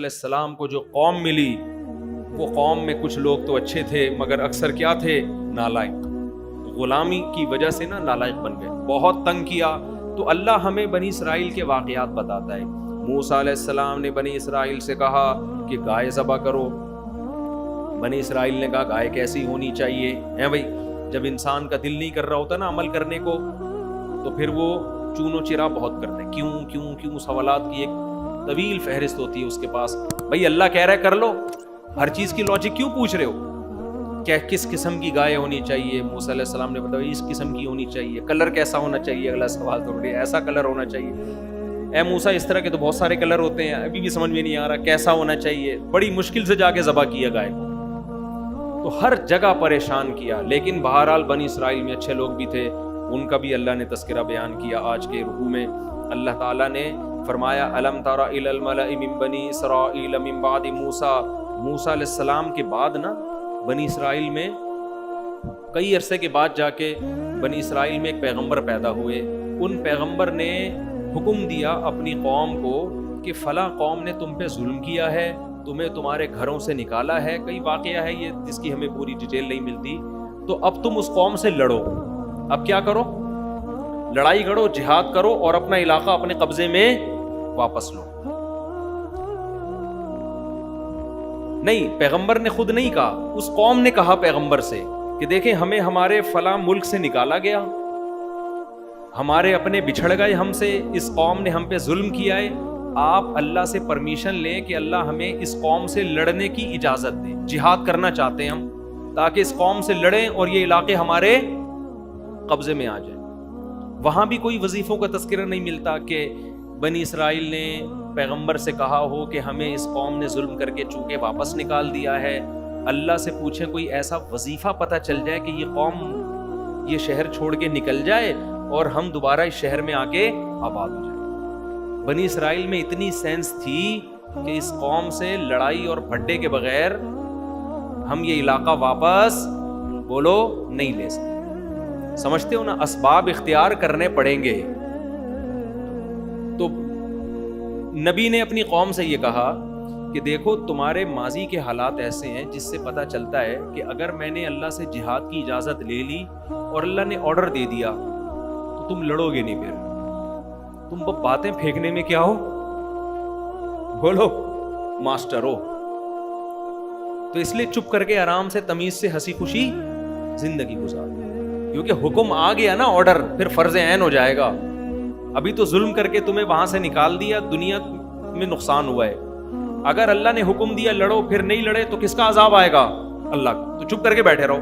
علیہ السلام کو جو قوم ملی وہ قوم میں کچھ لوگ تو اچھے تھے مگر اکثر کیا تھے؟ نالائق. غلامی کی وجہ سے نالائق بن گئے, بہت تنگ کیا. تو اللہ ہمیں بنی اسرائیل کے واقعات بتاتا ہے. موسیٰ علیہ السلام نے بنی اسرائیل سے کہا کہ گائے ذبح کرو. بنی اسرائیل نے کہا گائے کیسی ہونی چاہیے؟ ہیں بھائی, جب انسان کا دل نہیں کر رہا ہوتا عمل کرنے کو تو پھر وہ چون و چرا بہت کرتے ہیں. کیوں کیوں کیوں سوالات کی ایک طویل فہرست ہوتی ہے اس کے پاس. بھائی اللہ کہہ رہا ہے کر لو, ہر چیز کی لاجک کیوں پوچھ رہے ہو؟ کیا کس قسم کی گائے ہونی چاہیے؟ موسیٰ علیہ السلام نے بتایا اس قسم کی ہونی چاہیے. کلر کیسا ہونا چاہیے؟ اگلا سوال تو بڑے ایسا کلر ہونا چاہیے. اے موسیٰ اس طرح کے تو بہت سارے کلر ہوتے ہیں, ابھی بھی سمجھ میں نہیں آ رہا کیسا ہونا چاہیے. بڑی مشکل سے جا کے ذبح کیا گائے کو, تو ہر جگہ پریشان کیا. لیکن بہرحال بنی اسرائیل میں اچھے لوگ بھی تھے, ان کا بھی اللہ نے تذکرہ بیان کیا. آج کے رکوع میں اللہ تعالیٰ نے فرمایا الم تر الی الملأ من بنی اسرائیل من بعد موسیٰ. موسیٰ علیہ السلام کے بعد بنی اسرائیل میں کئی عرصے کے بعد جا کے بنی اسرائیل میں ایک پیغمبر پیدا ہوئے. ان پیغمبر نے حکم دیا اپنی قوم کو کہ فلاں قوم نے تم پہ ظلم کیا ہے, تمہیں تمہارے گھروں سے نکالا ہے. کئی واقعہ ہے یہ جس کی ہمیں پوری ڈیٹیل نہیں ملتی. تو اب تم اس قوم سے لڑو. اب کیا کرو؟ لڑائی کرو, جہاد کرو اور اپنا علاقہ اپنے قبضے میں واپس لو. نہیں, پیغمبر نے خود نہیں کہا, اس قوم نے کہا پیغمبر سے کہ دیکھیں ہمیں ہمارے فلاں ملک سے نکالا گیا, ہمارے اپنے بچھڑ گئے ہم سے, اس قوم نے ہم پہ ظلم کیا ہے. آپ اللہ سے پرمیشن لیں کہ اللہ ہمیں اس قوم سے لڑنے کی اجازت دے. جہاد کرنا چاہتے ہیں ہم تاکہ اس قوم سے لڑیں اور یہ علاقے ہمارے قبضے میں آ جائیں. وہاں بھی کوئی وظیفوں کا تذکرہ نہیں ملتا کہ بنی اسرائیل نے پیغمبر سے کہا ہو کہ ہمیں اس قوم نے ظلم کر کے چونکہ واپس نکال دیا ہے. اللہ سے پوچھیں کوئی ایسا وظیفہ پتہ چل جائے کہ یہ قوم یہ شہر چھوڑ کے نکل جائے اور ہم دوبارہ اس شہر میں آ کے آباد ہو جائیں. بنی اسرائیل میں اتنی سینس تھی کہ اس قوم سے لڑائی اور پھڈے کے بغیر ہم یہ علاقہ واپس بولو نہیں لے سکتے. سمجھتے ہو اسباب اختیار کرنے پڑیں گے. تو نبی نے اپنی قوم سے یہ کہا کہ دیکھو تمہارے ماضی کے حالات ایسے ہیں جس سے پتہ چلتا ہے کہ اگر میں نے اللہ سے جہاد کی اجازت لے لی اور اللہ نے آرڈر دے دیا تو تم لڑو گے نہیں. پھر تم باتیں پھینکنے میں کیا ہو؟ بولو ماسٹر ہو. تو اس لیے چپ کر کے آرام سے تمیز سے ہنسی خوشی زندگی گزار, کیونکہ حکم آ گیا آرڈر, پھر فرض عین ہو جائے گا. ابھی تو ظلم کر کے تمہیں وہاں سے نکال دیا, دنیا میں نقصان ہوا ہے. اگر اللہ نے حکم دیا لڑو, پھر نہیں لڑے تو کس کا عذاب آئے گا؟ اللہ کا. تو چپ کر کے بیٹھے رہو,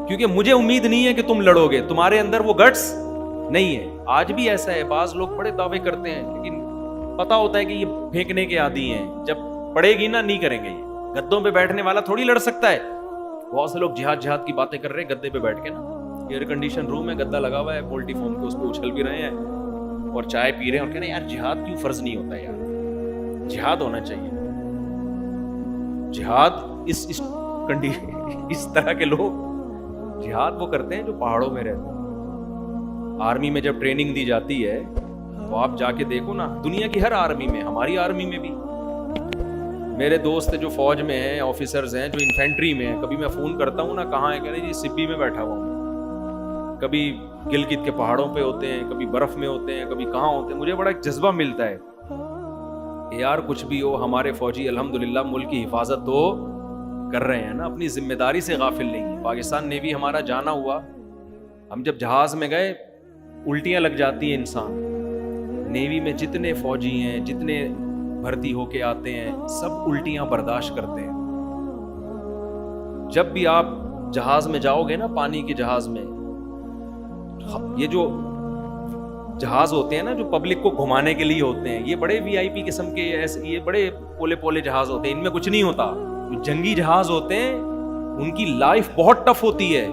کیونکہ مجھے امید نہیں ہے کہ تم لڑو گے, تمہارے اندر وہ گٹس نہیں ہے. آج بھی ایسا ہے, بعض لوگ بڑے دعوے کرتے ہیں لیکن پتا ہوتا ہے کہ یہ پھینکنے کے عادی ہیں, جب پڑے گی نہیں کریں گے. یہ گدوں پہ بیٹھنے والا تھوڑی لڑ سکتا ہے. بہت سے لوگ جہاد کی باتیں کر رہے ہیں گدے پہ بیٹھ کے ایئر کنڈیشن روم میں گدا لگا ہوا ہے, پولٹری فارم کے اس پہ اچھل بھی رہے ہیں اور چائے پی رہے ہیں اور کہہ رہے ہیں یار جہاد کیوں فرض نہیں ہوتا یار, جہاد ہونا چاہیے. جہاد اس طرح کے لوگ جہاد وہ کرتے ہیں جو پہاڑوں میں رہتے ہیں. آرمی میں جب ٹریننگ دی جاتی ہے تو آپ جا کے دیکھو دنیا کی ہر آرمی میں, ہماری آرمی میں بھی. میرے دوست جو فوج میں ہیں, آفیسرز ہیں جو انفینٹری میں ہیں, کبھی میں فون کرتا ہوں کہاں ہے, کہہ رہے جی سبی میں بیٹھا ہوا ہوں. کبھی گلگت کے پہاڑوں پہ ہوتے ہیں, کبھی برف میں ہوتے ہیں, کبھی کہاں ہوتے ہیں. مجھے بڑا ایک جذبہ ملتا ہے کہ یار کچھ بھی ہو ہمارے فوجی الحمدللہ ملک کی حفاظت تو کر رہے ہیں اپنی ذمہ داری سے غافل نہیں. پاکستان نیوی ہمارا جانا ہوا, ہم جب جہاز میں گئے الٹیاں لگ جاتی ہیں انسان. نیوی میں جتنے فوجی ہیں, جتنے بھرتی ہو کے آتے ہیں, سب الٹیاں برداشت کرتے ہیں. جب بھی آپ جہاز میں جاؤ گے پانی کے جہاز میں, یہ جو جہاز ہوتے ہیں جو پبلک کو گھمانے کے لیے ہوتے ہیں, یہ بڑے وی آئی پی قسم کے ایسے یہ بڑے پولے پولے جہاز ہوتے ہیں, ان میں کچھ نہیں ہوتا. جنگی جہاز ہوتے ہیں ان کی لائف بہت ٹف ہوتی ہے.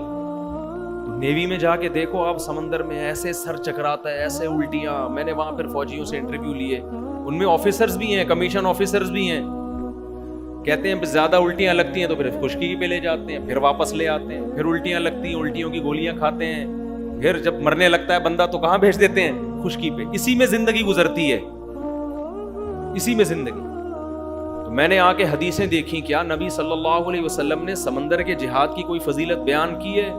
نیوی میں جا کے دیکھو آپ, سمندر میں ایسے سر چکراتا ہے, ایسے الٹیاں. میں نے وہاں پھر فوجیوں سے انٹرویو لیے, ان میں آفیسرز بھی ہیں, کمیشن آفیسرز بھی ہیں. کہتے ہیں زیادہ الٹیاں لگتی ہیں تو پھر خشکی پہ لے جاتے ہیں, پھر واپس لے آتے ہیں. پھر الٹیاں لگتی ہیں, الٹیوں کی گولیاں کھاتے ہیں. پھر جب مرنے لگتا ہے بندہ تو کہاں بھیج دیتے ہیں؟ خشکی پہ. اسی میں زندگی گزرتی ہے. اسی میں زندگی. تو میں نے آ کے حدیثیں دیکھی, کیا نبی صلی اللہ علیہ وسلم نے سمندر کے جہاد کی کوئی فضیلت بیان کی ہے؟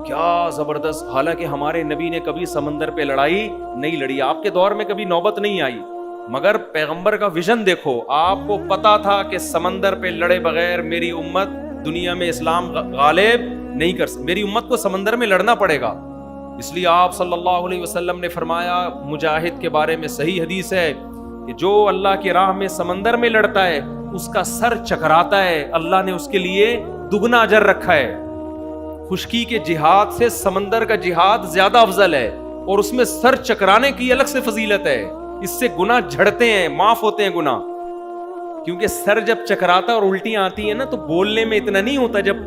کیا زبردست. حالانکہ ہمارے نبی نے کبھی سمندر پہ لڑائی نہیں لڑی, آپ کے دور میں کبھی نوبت نہیں آئی, مگر پیغمبر کا ویژن دیکھو. آپ کو پتا تھا کہ سمندر پہ لڑے بغیر میری امت دنیا میں اسلام غالب نہیں کر سکتی, میری امت کو سمندر میں لڑنا پڑے گا. اس لیے آپ صلی اللہ علیہ وسلم نے فرمایا, مجاہد کے بارے میں صحیح حدیث ہے کہ جو اللہ کی راہ میں سمندر میں لڑتا ہے اس کا سر چکراتا ہے, اللہ نے اس کے لیے دگنا اجر رکھا ہے. خشکی کے جہاد سے سمندر کا جہاد زیادہ افضل ہے, اور اس میں سر چکرانے کی الگ سے فضیلت ہے. اس سے گناہ جھڑتے ہیں, معاف ہوتے ہیں گناہ. کیونکہ سر جب چکراتا ہے اور الٹیاں آتی ہیں نا, تو بولنے میں اتنا نہیں ہوتا, جب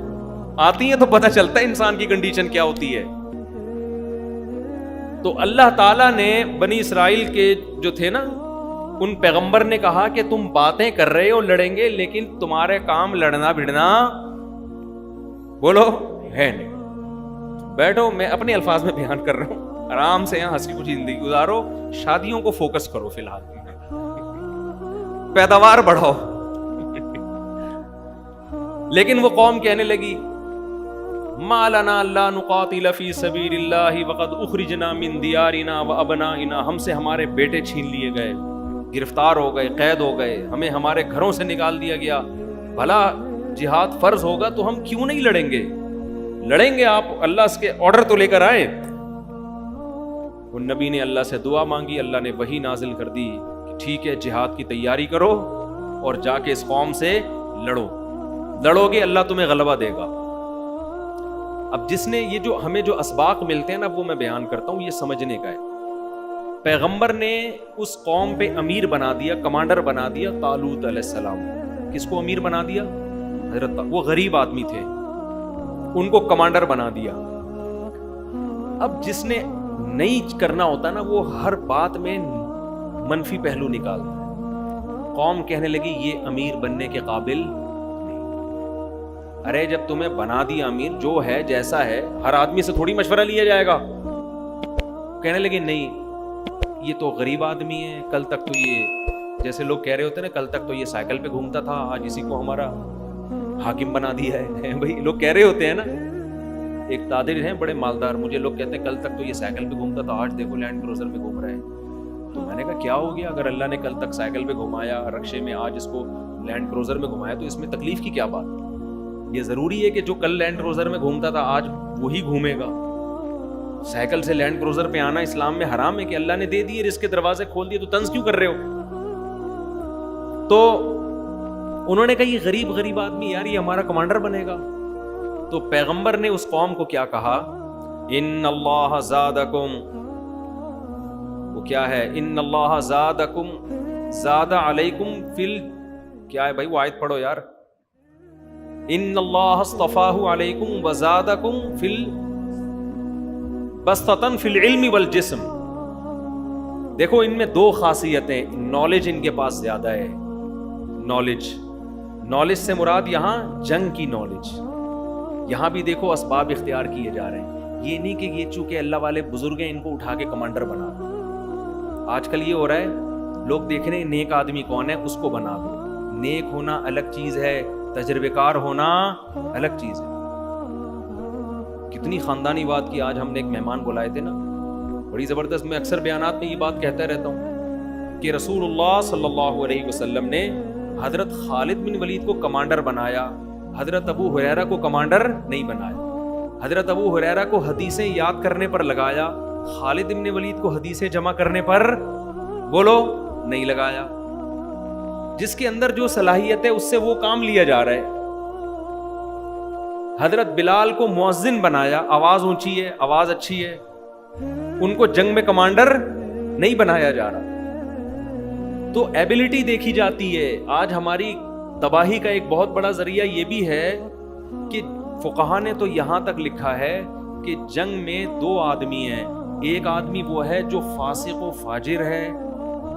آتی ہیں تو پتہ چلتا ہے انسان کی کنڈیشن کیا ہوتی ہے. تو اللہ تعالیٰ نے بنی اسرائیل کے جو تھے نا, ان پیغمبر نے کہا کہ تم باتیں کر رہے ہو لڑیں گے, لیکن تمہارے کام لڑنا بھڑنا بولو ہے نہیں. بیٹھو, میں اپنے الفاظ میں بیان کر رہا ہوں, آرام سے یہاں ہنسی خوشی زندگی گزارو, شادیوں کو فوکس کرو فی الحال, پیداوار بڑھاؤ. لیکن وہ قوم کہنے لگی, ما لنا لا نقاتل فی سبیل اللہ وقد اخرجنا من دیارنا وابنائنا, ہم سے ہمارے بیٹے چھین لیے گئے, گرفتار ہو گئے, قید ہو گئے, ہمیں ہمارے گھروں سے نکال دیا گیا. بھلا جہاد فرض ہوگا تو ہم کیوں نہیں لڑیں گے؟ لڑیں گے, آپ اللہ اس کے آرڈر تو لے کر آئے. وہ نبی نے اللہ سے دعا مانگی, اللہ نے وحی نازل کر دی کہ ٹھیک ہے, جہاد کی تیاری کرو اور جا کے اس قوم سے لڑو, لڑو گے اللہ تمہیں غلبہ دے گا. اب جس نے یہ جو ہمیں جو اسباق ملتے ہیں نا, وہ میں بیان کرتا ہوں, یہ سمجھنے کا ہے. پیغمبر نے اس قوم پہ امیر بنا دیا, کمانڈر بنا دیا طالوت علیہ السلام. کس کو امیر بنا دیا؟ حضرت, وہ غریب آدمی تھے, ان کو کمانڈر بنا دیا. اب جس نے نہیں کرنا ہوتا نا, وہ ہر بات میں منفی پہلو نکالتا ہے. قوم کہنے لگی یہ امیر بننے کے قابل نہیں. ارے جب تمہیں بنا دیا امیر, جو ہے جیسا ہے, ہر آدمی سے تھوڑی مشورہ لیا جائے گا. کہنے لگے نہیں, یہ تو غریب آدمی ہے, کل تک تو یہ جیسے لوگ کہہ رہے ہوتے ہیں نا, کل تک تو یہ سائیکل پہ گھومتا تھا, آج اسی کو ہمارا حاکم بنا دیا ہے. بھائی لوگ کہہ رہے ہوتے ہیں نا, ایک تاجر ہیں بڑے مالدار, مجھے لوگ کہتے ہیں کل تک تو یہ سائیکل پہ گھومتا تھا, آج دیکھو لینڈ کروزر میں گھوم رہا ہے. تو میں نے کہا کیا ہو گیا, اگر اللہ نے کل تک سائیکل پہ گھمایا, رکشے میں, آج اس کو لینڈ کروزر میں گھمایا, تو اس میں تکلیف کی کیا بات؟ یہ ضروری ہے کہ جو کل لینڈ کروزر میں گھومتا تھا آج وہی گھومے گا؟ سائیکل سے لینڈ کروزر پہ آنا اسلام میں حرام ہے کہ اللہ نے دے دیے, رزق کے دروازے کھول دیے, تو طنز کیوں کر رہے ہو؟ تو انہوں نے کہا یہ غریب آدمی, یار یہ ہمارا کمانڈر بنے گا. تو پیغمبر نے اس قوم کو کیا کہا, ان اللہ زادکم, وہ کیا ہے, ان اللہ زادکم زاد علیکم فل, کیا ہے بھائی وہ آیت پڑھو یار, ان اللہ اصطفاہ علیکم وزادکم فل بسطۃ فی العلم والجسم. دیکھو ان میں دو خاصیتیں, نالج ان کے پاس زیادہ ہے. نالج سے مراد یہاں جنگ کی نالج. یہاں بھی دیکھو اسباب اختیار کیے جا رہے ہیں. یہ نہیں کہ یہ چونکہ اللہ والے بزرگ ہیں ان کو اٹھا کے کمانڈر بنا دو. آج کل یہ ہو رہا ہے, لوگ دیکھ رہے ہیں نیک آدمی کون ہے, اس کو بنا دو. نیک ہونا الگ چیز ہے, تجربے کار ہونا الگ چیز ہے. کتنی خاندانی بات کی. آج ہم نے ایک مہمان بلائے تھے نا, بڑی زبردست. میں اکثر بیانات میں یہ بات کہتا رہتا ہوں کہ رسول اللہ صلی اللہ علیہ وسلم نے حضرت خالد بن ولید کو کمانڈر بنایا, حضرت ابو ہریرہ کو کمانڈر نہیں بنایا. حضرت ابو ہریرہ کو حدیثیں یاد کرنے پر لگایا, خالد بن ولید کو حدیثیں جمع کرنے پر بولو نہیں لگایا. جس کے اندر جو صلاحیت ہے اس سے وہ کام لیا جا رہا ہے. حضرت بلال کو مؤذن بنایا, آواز اونچی ہے, آواز اچھی ہے, ان کو جنگ میں کمانڈر نہیں بنایا جا رہا. تو ایبلٹی دیکھی جاتی ہے. آج ہماری تباہی کا ایک بہت بڑا ذریعہ یہ بھی ہے کہ فقہا نے تو یہاں تک لکھا ہے کہ جنگ میں دو آدمی ہیں. ایک آدمی وہ ہے جو فاسق و فاجر ہے,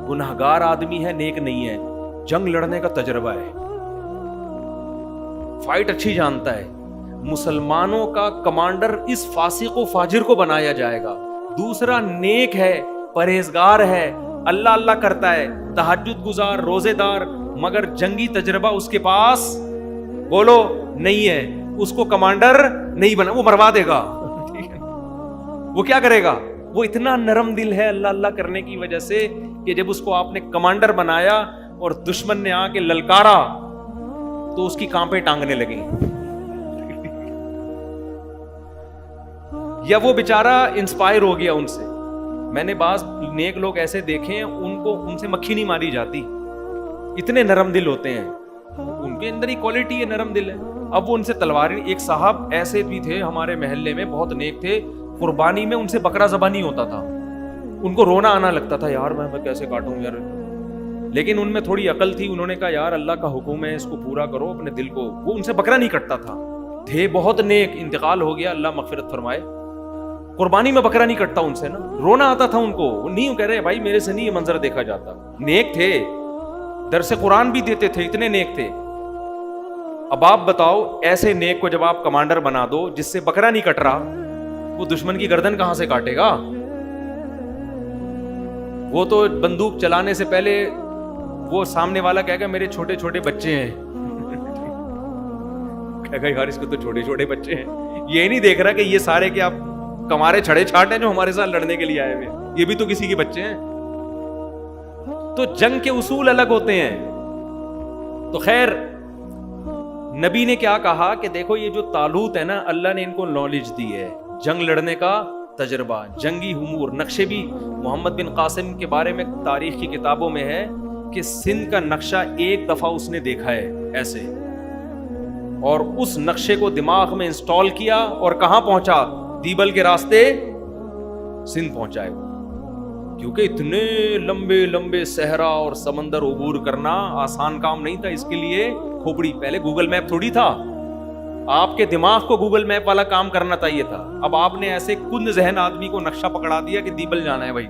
گنہگار آدمی ہے, نیک نہیں ہے, جنگ لڑنے کا تجربہ ہے, فائٹ اچھی جانتا ہے. مسلمانوں کا کمانڈر اس فاسق و فاجر کو بنایا جائے گا. دوسرا نیک ہے, پرہیزگار ہے, اللہ اللہ کرتا ہے, تہجد گزار, روزے دار, مگر جنگی تجربہ اس کے پاس بولو نہیں ہے, اس کو کمانڈر نہیں بنا, وہ مروا دے گا. وہ کیا کرے گا؟ وہ اتنا نرم دل ہے اللہ اللہ کرنے کی وجہ سے کہ جب اس کو آپ نے کمانڈر بنایا اور دشمن نے آ کے للکارا تو اس کی کانپیں ٹانگنے لگیں. یا وہ بیچارہ انسپائر ہو گیا ان سے. میں نے بعض نیک لوگ ایسے دیکھے ہیں, ان سے مکھی نہیں ماری جاتی, اتنے نرم دل ہوتے ہیں, ان کے اندر ہی کوالٹی ہے, نرم دل ہے. اب وہ ان سے تلوار, ایک صاحب ایسے بھی تھے ہمارے محلے میں, بہت نیک تھے, قربانی میں ان سے بکرا ذبح نہیں ہوتا تھا, ان کو رونا آنا لگتا تھا, یار میں کیسے کاٹوں یار, لیکن ان میں تھوڑی عقل تھی, انہوں نے کہا یار اللہ کا حکم ہے, اس کو پورا کرو اپنے دل کو. وہ ان سے بکرا نہیں کٹتا تھا, تھے بہت نیک, انتقال ہو گیا, اللہ مغفرت فرمائے. قربانی میں بکرا نہیں کٹتا ان سے نا, رونا آتا تھا ان کو, وہ نہیں کہہ رہے بھائی میرے سے نہیں یہ منظر دیکھا جاتا. نیک تھے, درس قرآن بھی دیتے تھے, اتنے نیک تھے. اب آپ بتاؤ ایسے نیک کو جب آپ کمانڈر بنا دو جس سے بکرا نہیں کٹ رہا, وہ دشمن کی گردن کہاں سے کاٹے گا؟ وہ تو بندوق چلانے سے پہلے وہ سامنے والا کہے گا میرے چھوٹے چھوٹے بچے ہیں, کہے گا یار اس کو تو چھوٹے چھوٹے بچے ہیں, یہ نہیں دیکھ رہا کہ یہ سارے کیا کمارے چھڑے چھاٹ ہیں جو ہمارے ساتھ لڑنے کے لیے آئے ہوئے, یہ بھی تو کسی کے بچے ہیں. تو جنگ کے اصول الگ ہوتے ہیں. تو خیر نبی نے کیا کہا کہ دیکھو یہ جو طالوت ہے نا, اللہ نے ان کو نالج دی ہے, جنگ لڑنے کا تجربہ, جنگی امور. نقشے بھی محمد بن قاسم کے بارے میں تاریخ کی کتابوں میں ہے کہ سندھ کا نقشہ ایک دفعہ اس نے دیکھا ہے ایسے, اور اس نقشے کو دماغ میں انسٹال کیا اور کہاں پہنچا؟ دیبل کے راستے سندھ پہنچائے. کیونکہ اتنے لمبے لمبے صحرا اور سمندر عبور کرنا آسان کام نہیں تھا. اس کے لیے کھوپڑی, پہلے گوگل میپ تھوڑی تھا, آپ کے دماغ کو گوگل میپ والا کام کرنا چاہیے تھا. اب آپ نے ایسے کند ذہن آدمی کو نقشہ پکڑا دیا کہ دیبل جانا ہے بھائی,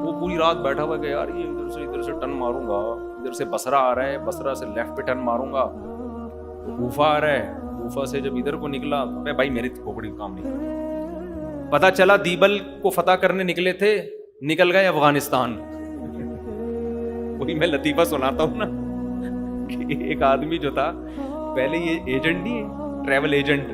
وہ پوری رات بیٹھا ہوا کہ یار یہ ادھر سے ٹرن ماروں گا, ادھر سے بصرہ آ رہا ہے, بصرہ سے لیفٹ پہ ٹرن ماروں گا, کوفہ آ رہا ہے, کوفہ سے جب ادھر کو نکلا بھائی میری کھوپڑی کام نہیں. پتا چلا دیبل کو فتح کرنے نکلے تھے, نکل گئے افغانستان. وہی میں لطیفہ سناتا ہوں نا کہ ایک آدمی جو تھا, پہلے یہ ایجنٹ نہیں ہے, ٹریول ایجنٹ,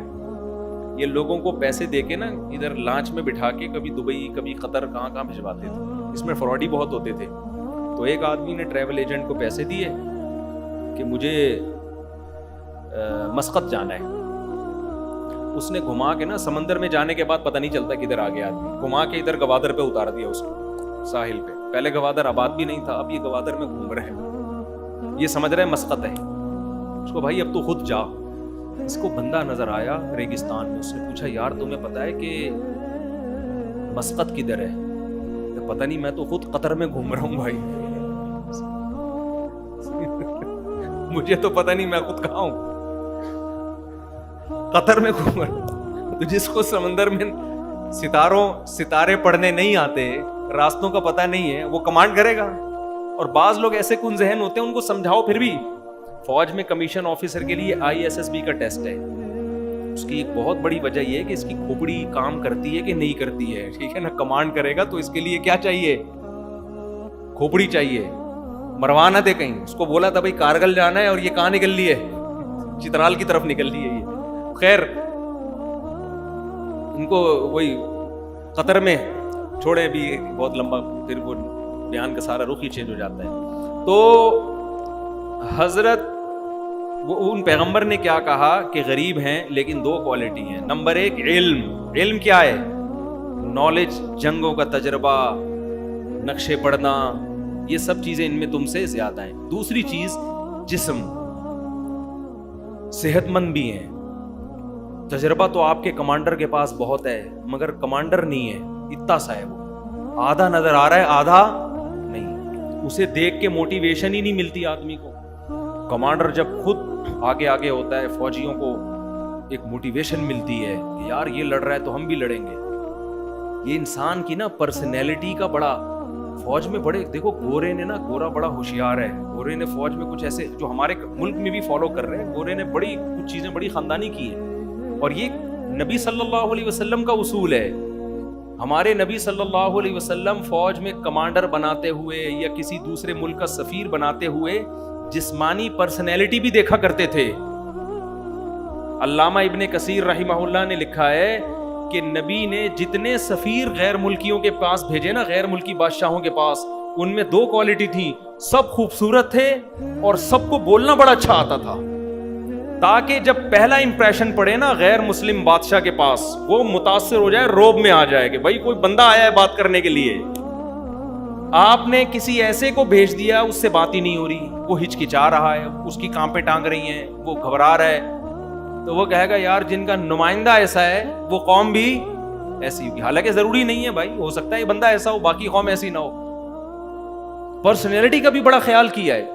یہ لوگوں کو پیسے دے کے نا ادھر لانچ میں بٹھا کے کبھی دبئی کبھی قطر کہاں کہاں بھجواتے تھے, اس میں فراڈی بہت ہوتے تھے. تو ایک آدمی نے ٹریول ایجنٹ کو پیسے دیے کہ مجھے مسقط جانا ہے. اس نے گھما کے نا سمندر میں جانے کے بعد پتہ نہیں چلتا کدھر آ گیا آدمی, گھما کے ادھر گوادر پہ اتار دیا اس کو, ساحل پہ. پہلے گوادر آباد بھی نہیں تھا, اب یہ گوادر میں گھوم رہے ہیں, یہ سمجھ رہے ہیں مسقط ہے. اس کو بھائی اب تو خود جا. اس کو بندہ نظر آیا ریگستان میں, اس نے پوچھا یار تمہیں پتا ہے کہ مسقط کدھر ہے؟ تو پتہ نہیں, میں تو خود قطر میں گھوم رہا ہوں بھائی, مجھے تو پتہ نہیں میں خود کہاں ہوں, قطر میں گھوم رہا ہوں. تو جس کو سمندر میں ستارے پڑھنے نہیں آتے, راستوں کا پتہ نہیں ہے, وہ کمانڈ کرے گا. اور بعض لوگ ایسے کن ذہن ہوتے ہیں, ان کو سمجھاؤ پھر بھی. فوج میں کمیشن آفیسر کے لیے ISSB کا ٹیسٹ ہے, اس کی ایک بہت بڑی وجہ یہ ہے کہ اس کی کھوپڑی کام کرتی ہے کہ نہیں کرتی ہے, ٹھیک ہے نا. کمانڈ کرے گا تو اس کے لیے کیا چاہیے؟ کھوپڑی چاہیے, مروا نہ دے کہیں. اس کو بولا تھا بھائی کارگل جانا ہے اور یہ کہاں نکل لی ہے؟ چترال کی طرف نکل لی ہے یہ. خیر ان کو وہی قطر میں چھوڑے, بھی بہت لمبا, پھر وہ بیان کا سارا رخ ہی چینج ہو جاتا ہے. تو حضرت ان پیغمبر نے کیا کہا کہ غریب ہیں لیکن دو کوالٹی ہیں. نمبر 1 علم. علم کیا ہے؟ نالج, جنگوں کا تجربہ, نقشے پڑھنا, یہ سب چیزیں ان میں تم سے زیادہ ہیں. دوسری چیز جسم, صحت مند بھی ہیں. تجربہ تو آپ کے کمانڈر کے پاس بہت ہے, مگر کمانڈر نہیں ہے, اتنا سا ہے, وہ آدھا نظر آ رہا ہے آدھا نہیں. اسے دیکھ کے موٹیویشن ہی نہیں ملتی آدمی کو. کمانڈر جب خود آگے آگے ہوتا ہے, فوجیوں کو ایک موٹیویشن ملتی ہے کہ یار یہ لڑ رہا ہے تو ہم بھی لڑیں گے. یہ انسان کی نا پرسنالٹی کا بڑا, فوج میں بڑے دیکھو گورے نے نا, گورا بڑا ہوشیار ہے, گورے نے فوج میں کچھ ایسے جو ہمارے ملک میں بھی فالو کر رہے ہیں, گورے نے بڑی کچھ چیزیں بڑی خاندانی کی ہیں. اور یہ نبی صلی اللہ علیہ وسلم کا اصول ہے ہمارے نبی صلی اللہ علیہ وسلم فوج میں کمانڈر بناتے ہوئے یا کسی دوسرے ملک کا سفیر بناتے ہوئے جسمانی پرسنالٹی بھی دیکھا کرتے تھے. علامہ ابن کثیر رحمہ اللہ نے لکھا ہے کہ نبی نے جتنے سفیر غیر ملکیوں کے پاس بھیجے نا, غیر ملکی بادشاہوں کے پاس, ان میں 2 کوالٹی تھی, سب خوبصورت تھے اور سب کو بولنا بڑا اچھا آتا تھا, تاکہ جب پہلا امپریشن پڑے نا غیر مسلم بادشاہ کے پاس, وہ متاثر ہو جائے, روب میں آ جائے کہ بھائی کوئی بندہ آیا ہے بات کرنے کے لیے. آپ نے کسی ایسے کو بھیج دیا, اس سے بات ہی نہیں ہو رہی, وہ ہچکچا رہا ہے, اس کی کانپیں ٹانگ رہی ہیں, وہ گھبرا رہا ہے, تو وہ کہے گا یار جن کا نمائندہ ایسا ہے وہ قوم بھی ایسی ہوگی. حالانکہ ضروری نہیں ہے بھائی, ہو سکتا ہے یہ بندہ ایسا ہو باقی قوم ایسی نہ ہو. پرسنالٹی کا بھی بڑا خیال کیا ہے.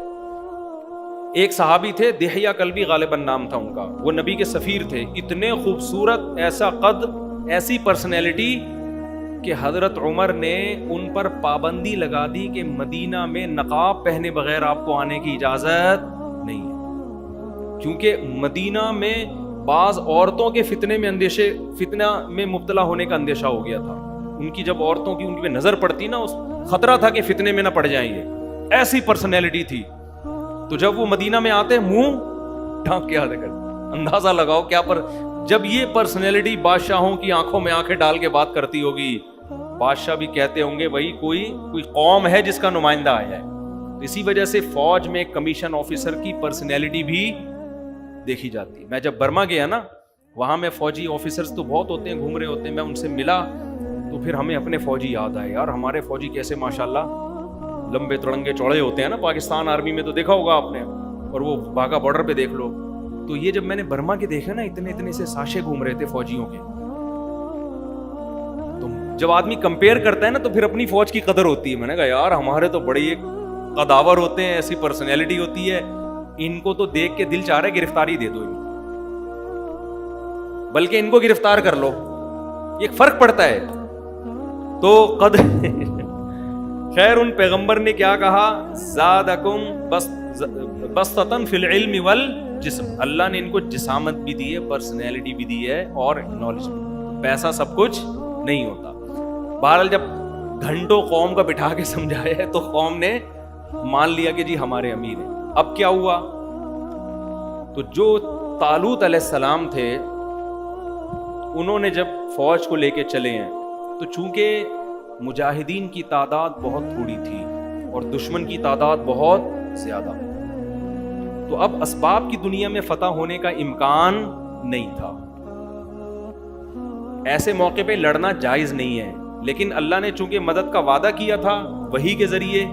ایک صحابی تھے دحیہ کلبی غالباً نام تھا ان کا, وہ نبی کے سفیر تھے, اتنے خوبصورت, ایسا قد, ایسی پرسنالٹی کہ حضرت عمر نے ان پر پابندی لگا دی کہ مدینہ میں نقاب پہنے بغیر آپ کو آنے کی اجازت نہیں ہے, کیونکہ مدینہ میں بعض عورتوں کے فتنہ میں مبتلا ہونے کا اندیشہ ہو گیا تھا. ان کی جب عورتوں کی ان پہ نظر پڑتی نا, اس خطرہ تھا کہ فتنے میں نہ پڑ جائیں گے, ایسی پرسنالٹی تھی. تو جب وہ مدینہ میں آتے منہ ڈھانپ کے آتے کرتے, اندازہ لگاؤ کیا جب یہ پرسنالٹی بادشاہوں کی آنکھوں میں آنکھیں ڈال کے بات کرتی ہوگی, بادشاہ بھی کہتے ہوں گے بھائی کوئی قوم ہے جس کا نمائندہ آیا ہے. اسی وجہ سے فوج میں کمیشن آفیسر کی پرسنالٹی بھی دیکھی جاتی ہے. میں جب برما گیا نا, وہاں میں فوجی آفیسرز تو بہت ہوتے ہیں, گھوم رہے ہوتے ہیں, میں ان سے ملا تو پھر ہمیں اپنے فوجی یاد آئے. یار ہمارے فوجی کیسے ماشاءاللہ لمبے تڑنگے چوڑے ہوتے ہیں نا, پاکستان آرمی میں تو دیکھا ہوگا آپ نے, اور وہ باغا بارڈر پہ دیکھ لو. تو یہ جب میں نے برما کے دیکھا نا, اتنے سے ساشے گھوم رہے تھے فوجیوں کے, تو جب آدمی کمپیئر کرتا ہے نا تو پھر اپنی فوج کی قدر ہوتی ہے. میں نے کہا یار ہمارے تو بڑے ایک قداور ہوتے ہیں, ایسی پرسنالٹی ہوتی ہے, ان کو تو دیکھ کے دل چاہ رہا ہے گرفتاری دے دو, بلکہ ان کو گرفتار کر لو, ایک فرق پڑتا ہے. تو خیر ان پیغمبر نے کیا کہا, زادکم بسطتن فی العلم والجسم, اللہ نے ان کو جسامت بھی دی ہے, پرسنالٹی بھی دی ہے, اور نالج بھی. پیسہ سب کچھ نہیں ہوتا. بہرحال جب گھنٹوں قوم کا بٹھا کے سمجھایا ہے تو قوم نے مان لیا کہ جی ہمارے امیر ہیں. اب کیا ہوا, تو جو طالوت علیہ السلام تھے انہوں نے جب فوج کو لے کے چلے ہیں, تو چونکہ مجاہدین کی تعداد بہت تھوڑی تھی اور دشمن کی تعداد بہت زیادہ, تو اب اسباب کی دنیا میں فتح ہونے کا امکان نہیں تھا. ایسے موقع پہ لڑنا جائز نہیں ہے, لیکن اللہ نے چونکہ مدد کا وعدہ کیا تھا وحی کے ذریعے,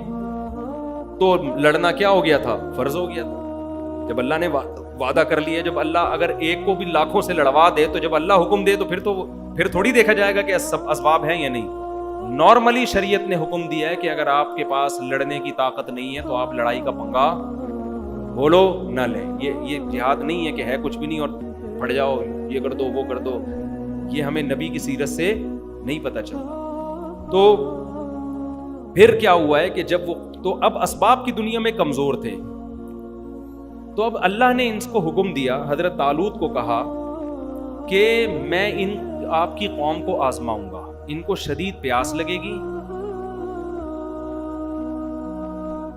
تو لڑنا کیا ہو گیا تھا, فرض ہو گیا تھا. جب اللہ نے وعدہ کر لیا, جب اللہ اگر ایک کو بھی لاکھوں سے لڑوا دے, تو جب اللہ حکم دے تو پھر تھوڑی دیکھا جائے گا کہ اسباب ہیں یا نہیں. نارملی شریعت نے حکم دیا ہے کہ اگر آپ کے پاس لڑنے کی طاقت نہیں ہے تو آپ لڑائی کا پنگا بولو نہ لیں. یہ جہاد نہیں ہے کہ ہے کچھ بھی نہیں اور پڑ جاؤ, یہ کر دو وہ کر دو. یہ ہمیں نبی کی سیرت سے نہیں پتہ چلتا. تو پھر کیا ہوا ہے کہ جب وہ, تو اب اسباب کی دنیا میں کمزور تھے, تو اب اللہ نے ان کو حکم دیا, حضرت طالوت کو کہا کہ میں آپ کی قوم کو آزماؤں گا, ان کو شدید پیاس لگے گی,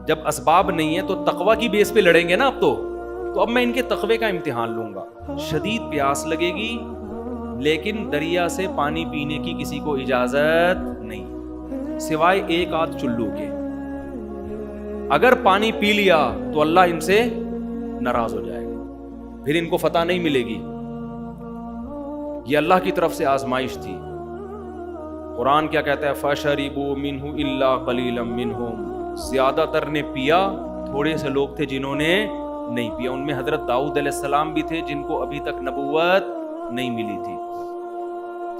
جب اسباب نہیں ہے تو تقوی کی بیس پہ لڑیں گے نا اب تو اب میں ان کے تقوی کا امتحان لوں گا. شدید پیاس لگے گی, لیکن دریا سے پانی پینے کی کسی کو اجازت نہیں سوائے ایک آدھ چلو کے. اگر پانی پی لیا تو اللہ ان سے ناراض ہو جائے گا, پھر ان کو فتح نہیں ملے گی. یہ اللہ کی طرف سے آزمائش تھی. قرآن کیا کہتا ہے, فَشَرِبُوا مِنْهُ إِلَّا قَلِيلًا مِنْهُمْ, زیادہ تر نے پیا, تھوڑے سے لوگ تھے جنہوں نے نہیں پیا. ان میں حضرت داؤد علیہ السلام بھی تھے جن کو ابھی تک نبوت نہیں ملی تھی,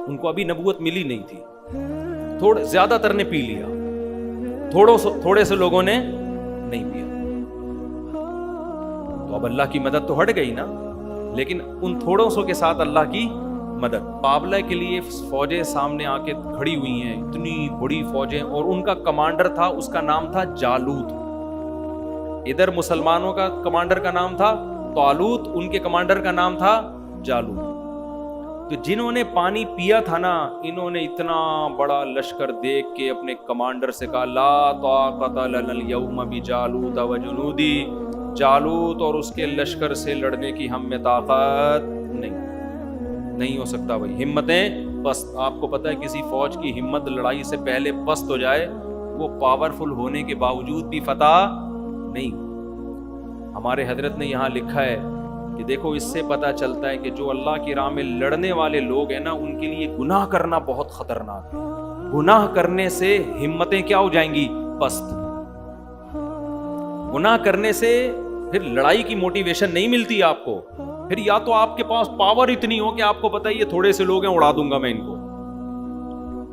ان کو ابھی نبوت ملی نہیں تھی. زیادہ تر نے پی لیا, تھوڑے سے لوگوں نے نہیں پیا. تو اب اللہ کی مدد تو ہٹ گئی نا, لیکن ان تھوڑوں سو کے ساتھ اللہ کی مدد. مقابلہ کے لیے فوجیں سامنے آ کے کھڑی ہوئی ہیں, اتنی بڑی فوجیں, اور ان کا کمانڈر تھا, اس کا نام تھا جالوت. ادھر مسلمانوں کا کمانڈر کا نام تھا طالوت, ان کے کمانڈر کا نام تھا جالوت. تو جنہوں نے پانی پیا تھا نا، انہوں نے اتنا بڑا لشکر دیکھ کے اپنے کمانڈر سے کہا لا طاقت لنا اليوم بجالوت وجنودی، جالوت اور اس کے لشکر سے لڑنے کی ہم میں طاقت نہیں ہو سکتا بھائی، ہمتیں پست۔ آپ کو پتہ ہے کسی فوج کی ہمت لڑائی سے پہلے پست ہو جائے، وہ پاورفل ہونے کے باوجود بھی فتح نہیں۔ ہمارے حضرت نے یہاں لکھا ہے کہ دیکھو اس سے پتہ چلتا ہے کہ جو اللہ کی راہ میں لڑنے والے لوگ ہیں نا، ان کے لیے گناہ کرنا بہت خطرناک ہے۔ گناہ کرنے سے ہمتیں کیا ہو جائیں گی؟ پست۔ گناہ کرنے سے پھر لڑائی کی موٹیویشن نہیں ملتی آپ کو، پھر یا تو آپ کے پاس پاور اتنی ہو کہ آپ کو پتہ ہے یہ تھوڑے سے لوگ ہیں، اڑا دوں گا میں ان کو۔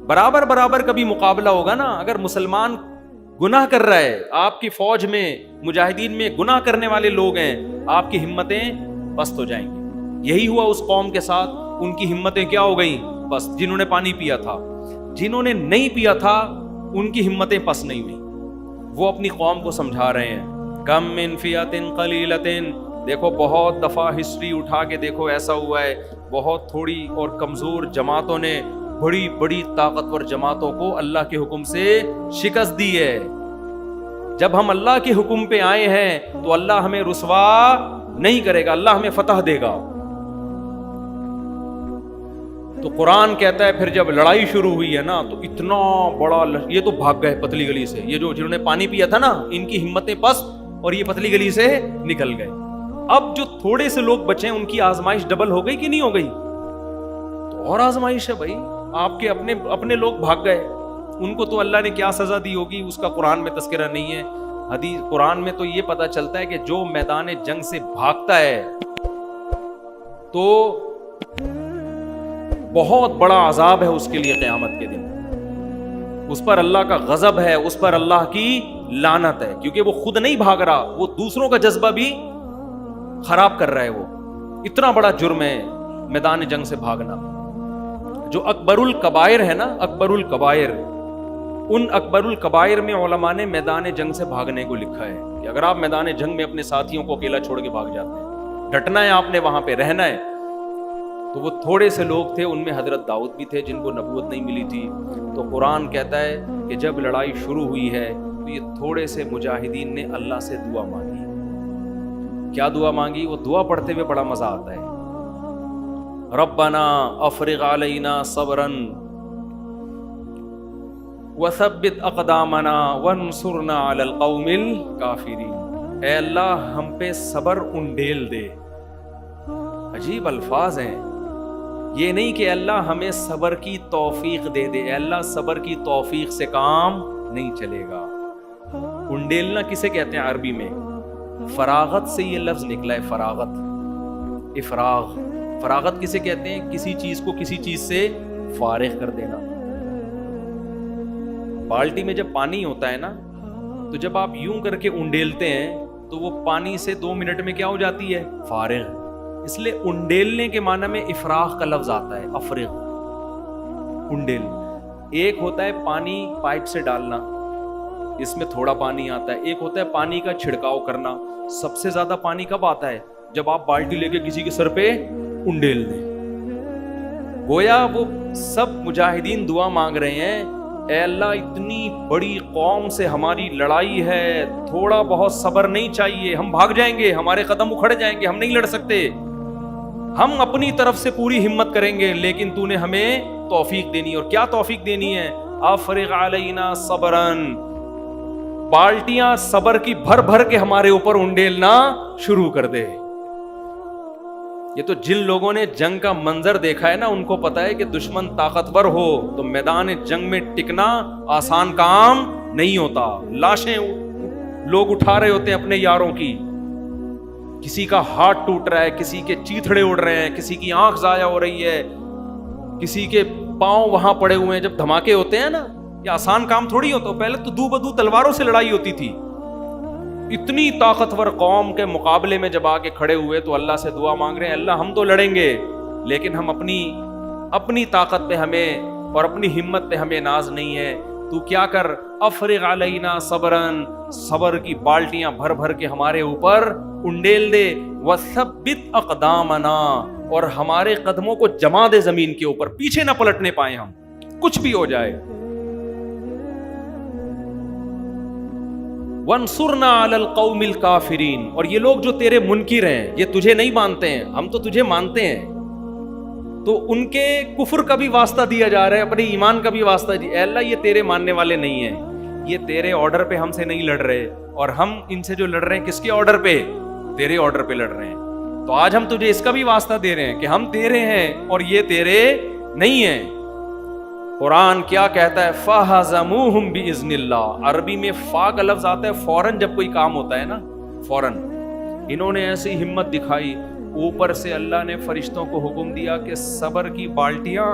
برابر کبھی مقابلہ ہوگا نا، اگر مسلمان گناہ کر رہا ہے، آپ کی فوج میں مجاہدین میں گناہ کرنے والے لوگ ہیں، آپ کی ہمتیں پست ہو جائیں گی۔ یہی ہوا اس قوم کے ساتھ، ان کی ہمتیں کیا ہو گئیں؟ پست۔ جنہوں نے پانی پیا تھا، جنہوں نے نہیں پیا تھا ان کی ہمتیں پست نہیں ہوئی۔ وہ اپنی قوم کو سمجھا رہے ہیں، کم من فئۃ قلیلۃ، دیکھو بہت دفعہ ہسٹری اٹھا کے دیکھو ایسا ہوا ہے، بہت تھوڑی اور کمزور جماعتوں نے بڑی بڑی طاقتور جماعتوں کو اللہ کے حکم سے شکست دی ہے۔ جب ہم اللہ کے حکم پہ آئے ہیں تو اللہ ہمیں رسوا نہیں کرے گا، اللہ ہمیں فتح دے گا۔ تو قرآن کہتا ہے پھر جب لڑائی شروع ہوئی ہے نا، تو اتنا بڑا یہ تو بھاگ گئے پتلی گلی سے، یہ جنہوں نے پانی پیا تھا نا، ان کی ہمتیں پست اور یہ پتلی گلی سے نکل گئے۔ اب جو تھوڑے سے لوگ بچے ان کی آزمائش ڈبل ہو گئی کہ نہیں ہو گئی؟ تو اور آزمائش ہے بھائی، آپ کے اپنے لوگ بھاگ گئے، ان کو تو اللہ نے کیا سزا دی ہوگی اس کا قرآن میں تذکرہ نہیں ہے۔ حدیث قرآن میں تو یہ پتہ چلتا ہے کہ جو میدان جنگ سے بھاگتا ہے تو بہت بڑا عذاب ہے اس کے لیے قیامت کے دن، اس پر اللہ کا غضب ہے، اس پر اللہ کی لعنت ہے، کیونکہ وہ خود نہیں بھاگ رہا، وہ دوسروں کا جذبہ بھی خراب کر رہا ہے۔ وہ اتنا بڑا جرم ہے میدان جنگ سے بھاگنا۔ جو اکبر الکبائر ہے نا، اکبر الکبائر، ان اکبر الکبائر میں علماء نے میدان جنگ سے بھاگنے کو لکھا ہے کہ اگر آپ میدان جنگ میں اپنے ساتھیوں کو اکیلا چھوڑ کے بھاگ جاتے ہیں، ڈٹنا ہے آپ نے، وہاں پہ رہنا ہے۔ تو وہ تھوڑے سے لوگ تھے، ان میں حضرت داؤد بھی تھے جن کو نبوت نہیں ملی تھی۔ تو قرآن کہتا ہے کہ جب لڑائی شروع ہوئی ہے تو یہ تھوڑے سے مجاہدین نے اللہ سے دعا مانگی۔ کیا دعا مانگی؟ وہ دعا پڑھتے ہوئے بڑا مزہ آتا ہے، ربنا افرغ علینا صبرا وثبت اقدامنا وانصرنا علی القوم الکافرین۔ اے اللہ ہم پہ صبر انڈیل دے۔ عجیب الفاظ ہیں یہ، نہیں کہ اللہ ہمیں صبر کی توفیق دے دے، اے اللہ صبر کی توفیق سے کام نہیں چلے گا۔ انڈیلنا کسے کہتے ہیں عربی میں؟ فراغت سے یہ لفظ نکلا ہے، فراغت، افراغ۔ فراغت کسے کہتے ہیں؟ کسی چیز کو کسی چیز سے فارغ کر دینا۔ بالٹی میں جب پانی ہوتا ہے نا، تو جب آپ یوں کر کے انڈیلتے ہیں تو وہ پانی سے 2 منٹ میں کیا ہو جاتی ہے؟ فارغ۔ اس لیے انڈیلنے کے معنی میں افراغ کا لفظ آتا ہے، افرغ، انڈیل۔ ایک ہوتا ہے پانی پائپ سے ڈالنا، اس میں تھوڑا پانی آتا ہے، ایک ہوتا ہے پانی کا چھڑکاؤ کرنا۔ سب سے زیادہ پانی کب آتا ہے؟ جب آپ بالٹی لے کے کسی کے سر پہ انڈیل دیں۔ گویا وہ سب مجاہدین دعا مانگ رہے ہیں، اے اللہ اتنی بڑی قوم سے ہماری لڑائی ہے، تھوڑا بہت صبر نہیں چاہیے، ہم بھاگ جائیں گے، ہمارے قدم اکھڑ جائیں گے، ہم نہیں لڑ سکتے، ہم اپنی طرف سے پوری ہمت کریں گے، لیکن تو نے ہمیں توفیق دینی۔ اور کیا توفیق دینی ہے؟ افرغ علینا صبرن، بالٹیاں صبر کی بھر بھر کے ہمارے اوپر انڈیلنا شروع کر دے۔ یہ تو جن لوگوں نے جنگ کا منظر دیکھا ہے نا، ان کو پتا ہے کہ دشمن طاقتور ہو تو میدان جنگ میں ٹکنا آسان کام نہیں ہوتا۔ لاشیں لوگ اٹھا رہے ہوتے ہیں اپنے یاروں کی، کسی کا ہاتھ ٹوٹ رہا ہے، کسی کے چیتھڑے اڑ رہے ہیں، کسی کی آنکھ ضائع ہو رہی ہے، کسی کے پاؤں وہاں پڑے ہوئے ہیں۔ جب دھماکے ہوتے ہیں نا، یہ آسان کام تھوڑی ہوتا، پہلے تو دو بدو تلواروں سے لڑائی ہوتی تھی۔ اتنی طاقتور قوم کے مقابلے میں جب آ کے کھڑے ہوئے تو اللہ سے دعا مانگ رہے ہیں، اللہ ہم تو لڑیں گے، لیکن ہم اپنی طاقت پہ ہمیں اور اپنی ہمت پہ ہمیں ناز نہیں ہے، تو کیا کر، افرغ علینا صبرن، صبر کی بالٹیاں بھر بھر کے ہمارے اوپر انڈیل دے، وثبت اقدامنا، اور ہمارے قدموں کو جما دے زمین کے اوپر, پیچھے نہ پلٹنے پائیں ہم, کچھ بھی ہو جائے. وَانصُرْنَا عَلَى الْقَوْمِ الْكَافِرِينَ, اور یہ لوگ جو تیرے منکر ہیں, یہ تجھے نہیں مانتے ہیں, ہم تو تجھے مانتے ہیں, تو ان کے کفر کا بھی واسطہ دیا جا رہا ہے, اپنے ایمان کا بھی واسطہ دیا. اے اللہ, یہ تیرے ماننے والے نہیں ہیں, یہ تیرے آرڈر پہ ہم سے نہیں لڑ رہے, اور ہم ان سے جو لڑ رہے ہیں کس کے آرڈر پہ؟ تیرے آرڈر پہ لڑ رہے ہیں. تو آج ہم تجھے اس کا بھی واسطہ دے رہے ہیں کہ ہم تیرے ہیں اور یہ تیرے نہیں ہیں. قرآن کیا کہتا ہے؟ فَهَزَمُوهُمْ بِإِذْنِ اللَّهِ. عربی میں فا کا لفظ آتا ہے فوراً جب کوئی کام ہوتا ہے نا, فوراً. انہوں نے ایسی ہمت دکھائی, اوپر سے اللہ نے فرشتوں کو حکم دیا کہ صبر کی بالٹیاں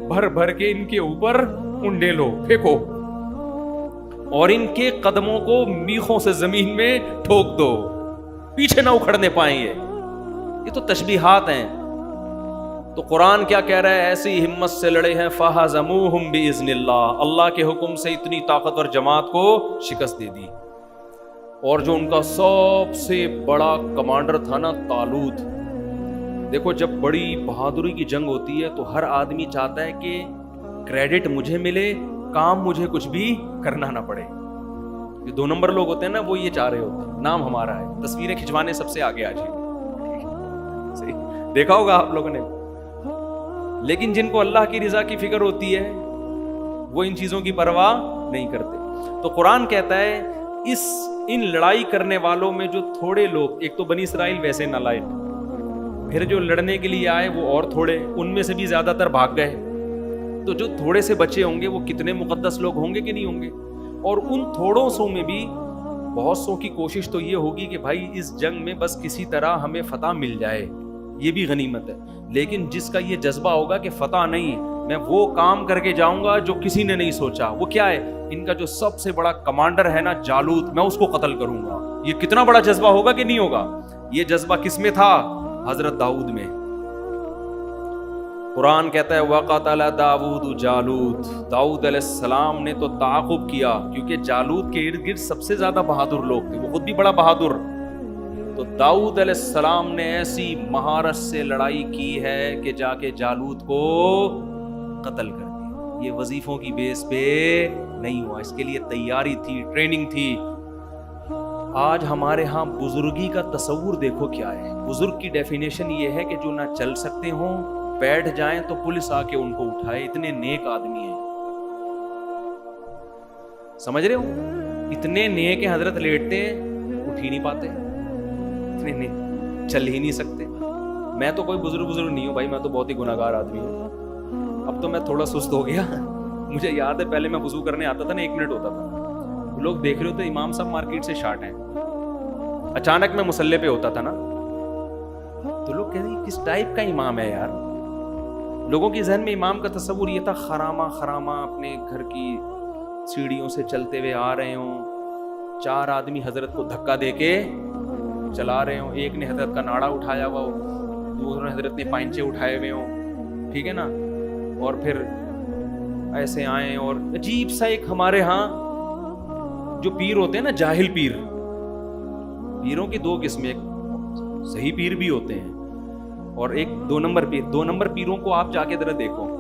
بھر بھر کے ان کے اوپر انڈیلو, پھینکو, اور ان کے قدموں کو میخوں سے زمین میں ٹھوک دو, پیچھے نہ اکھڑنے پائیں. یہ تو تشبیہات ہیں. تو قرآن کیا کہہ رہا ہے؟ ایسی ہمت سے لڑے ہیں. فَهَزَمُوهُمْ بِإِذْنِ اللَّهِ, اللہ کے حکم سے اتنی طاقتور جماعت کو شکست دے دی. اور جو ان کا سب سے بڑا کمانڈر تھا نا, طالوت, دیکھو جب بڑی بہادری کی جنگ ہوتی ہے تو ہر آدمی چاہتا ہے کہ کریڈٹ مجھے ملے, کام مجھے کچھ بھی کرنا نہ پڑے. جو 2 نمبر لوگ ہوتے ہیں نا, وہ یہ چاہ رہے ہوتے ہیں نام ہمارا ہے, تصویریں کھنچوانے سب سے آگے آ جائیں. دیکھا ہوگا آپ لوگوں نے. لیکن جن کو اللہ کی رضا کی فکر ہوتی ہے وہ ان چیزوں کی پرواہ نہیں کرتے. تو قرآن کہتا ہے ان لڑائی کرنے والوں میں جو تھوڑے لوگ, ایک تو بنی اسرائیل ویسے نالائق, پھر جو لڑنے کے لیے آئے وہ اور تھوڑے, ان میں سے بھی زیادہ تر بھاگ گئے. تو جو تھوڑے سے بچے ہوں گے وہ کتنے مقدس لوگ ہوں گے کہ نہیں ہوں گے. اور ان تھوڑوں سو میں بھی بہت سو کی کوشش تو یہ ہوگی کہ بھائی اس جنگ میں بس کسی طرح ہمیں فتح مل جائے, یہ بھی غنیمت ہے. لیکن جس کا یہ جذبہ ہوگا کہ فتح نہیں, میں وہ کام کر کے جاؤں گا جو کسی نے نہیں سوچا, وہ کیا ہے؟ ان کا جو سب سے بڑا کمانڈر ہے نا جالوت, میں اس کو قتل کروں گا. یہ کتنا بڑا جذبہ ہوگا کہ نہیں ہوگا؟ یہ جذبہ کس میں تھا؟ حضرت داؤد میں. قرآن کہتا ہے وَقَتَلَ دَاوُودُ جالوت, داؤد علیہ السلام نے تو تعاقب کیا, کیونکہ جالوت کے ارد گرد سب سے زیادہ بہادر لوگ تھے, وہ خود بھی بڑا بہادر. تو داؤد علیہ السلام نے ایسی مہارت سے لڑائی کی ہے کہ جا کے جالوت کو قتل کر دیا. یہ وظیفوں کی بیس پہ نہیں ہوا, اس کے لیے تیاری تھی, ٹریننگ تھی. آج ہمارے ہاں بزرگی کا تصور دیکھو کیا ہے. بزرگ کی ڈیفینیشن یہ ہے کہ جو نہ چل سکتے ہوں, بیٹھ جائیں تو پولیس آ کے ان کو اٹھائے. اتنے نیک آدمی ہیں, سمجھ رہے ہو؟ اتنے نیک ہیں, حضرت لیٹتے ہیں اٹھ ہی نہیں پاتے, چل ہی نہیں سکتے. میں تو کوئی بزرگ نہیں ہوں بھائی, میں تو بہت ہی گناہگار آدمی ہوں. اب تو میں تھوڑا سست ہو گیا. مجھے یاد ہے پہلے میں وضو کرنے آتا تھا نا, 1 منٹ ہوتا تھا, لوگ دیکھ رہے ہوتے امام صاحب مارکیٹ سے شارٹ ہیں. اچانک میں مصلی پہ ہوتا تھا نا, تو لوگ کہہ رہے ہیں کس ٹائپ کا امام ہے یار. لوگوں کے ذہن میں امام کا تصور یہ تھا خرامہ اپنے گھر کی سیڑھیوں سے چلتے ہوئے آ رہے ہوں, 4 آدمی حضرت کو دھکا دے کے چلا رہے ہوں, ایک نے حضرت کا ناڑا اٹھایا ہوا ہو, دوسرے حضرت نے پائنچے اٹھائے ہوئے ہوں, ٹھیک ہے نا, اور پھر ایسے آئیں. اور عجیب سا ایک ہمارے ہاں جو پیر ہوتے ہیں نا, جاہل پیر, پیروں کی 2 قسمیں, ایک صحیح پیر بھی ہوتے ہیں اور ایک 2 نمبر پیر. 2 نمبر پیروں کو آپ جا کے ذرا دیکھو,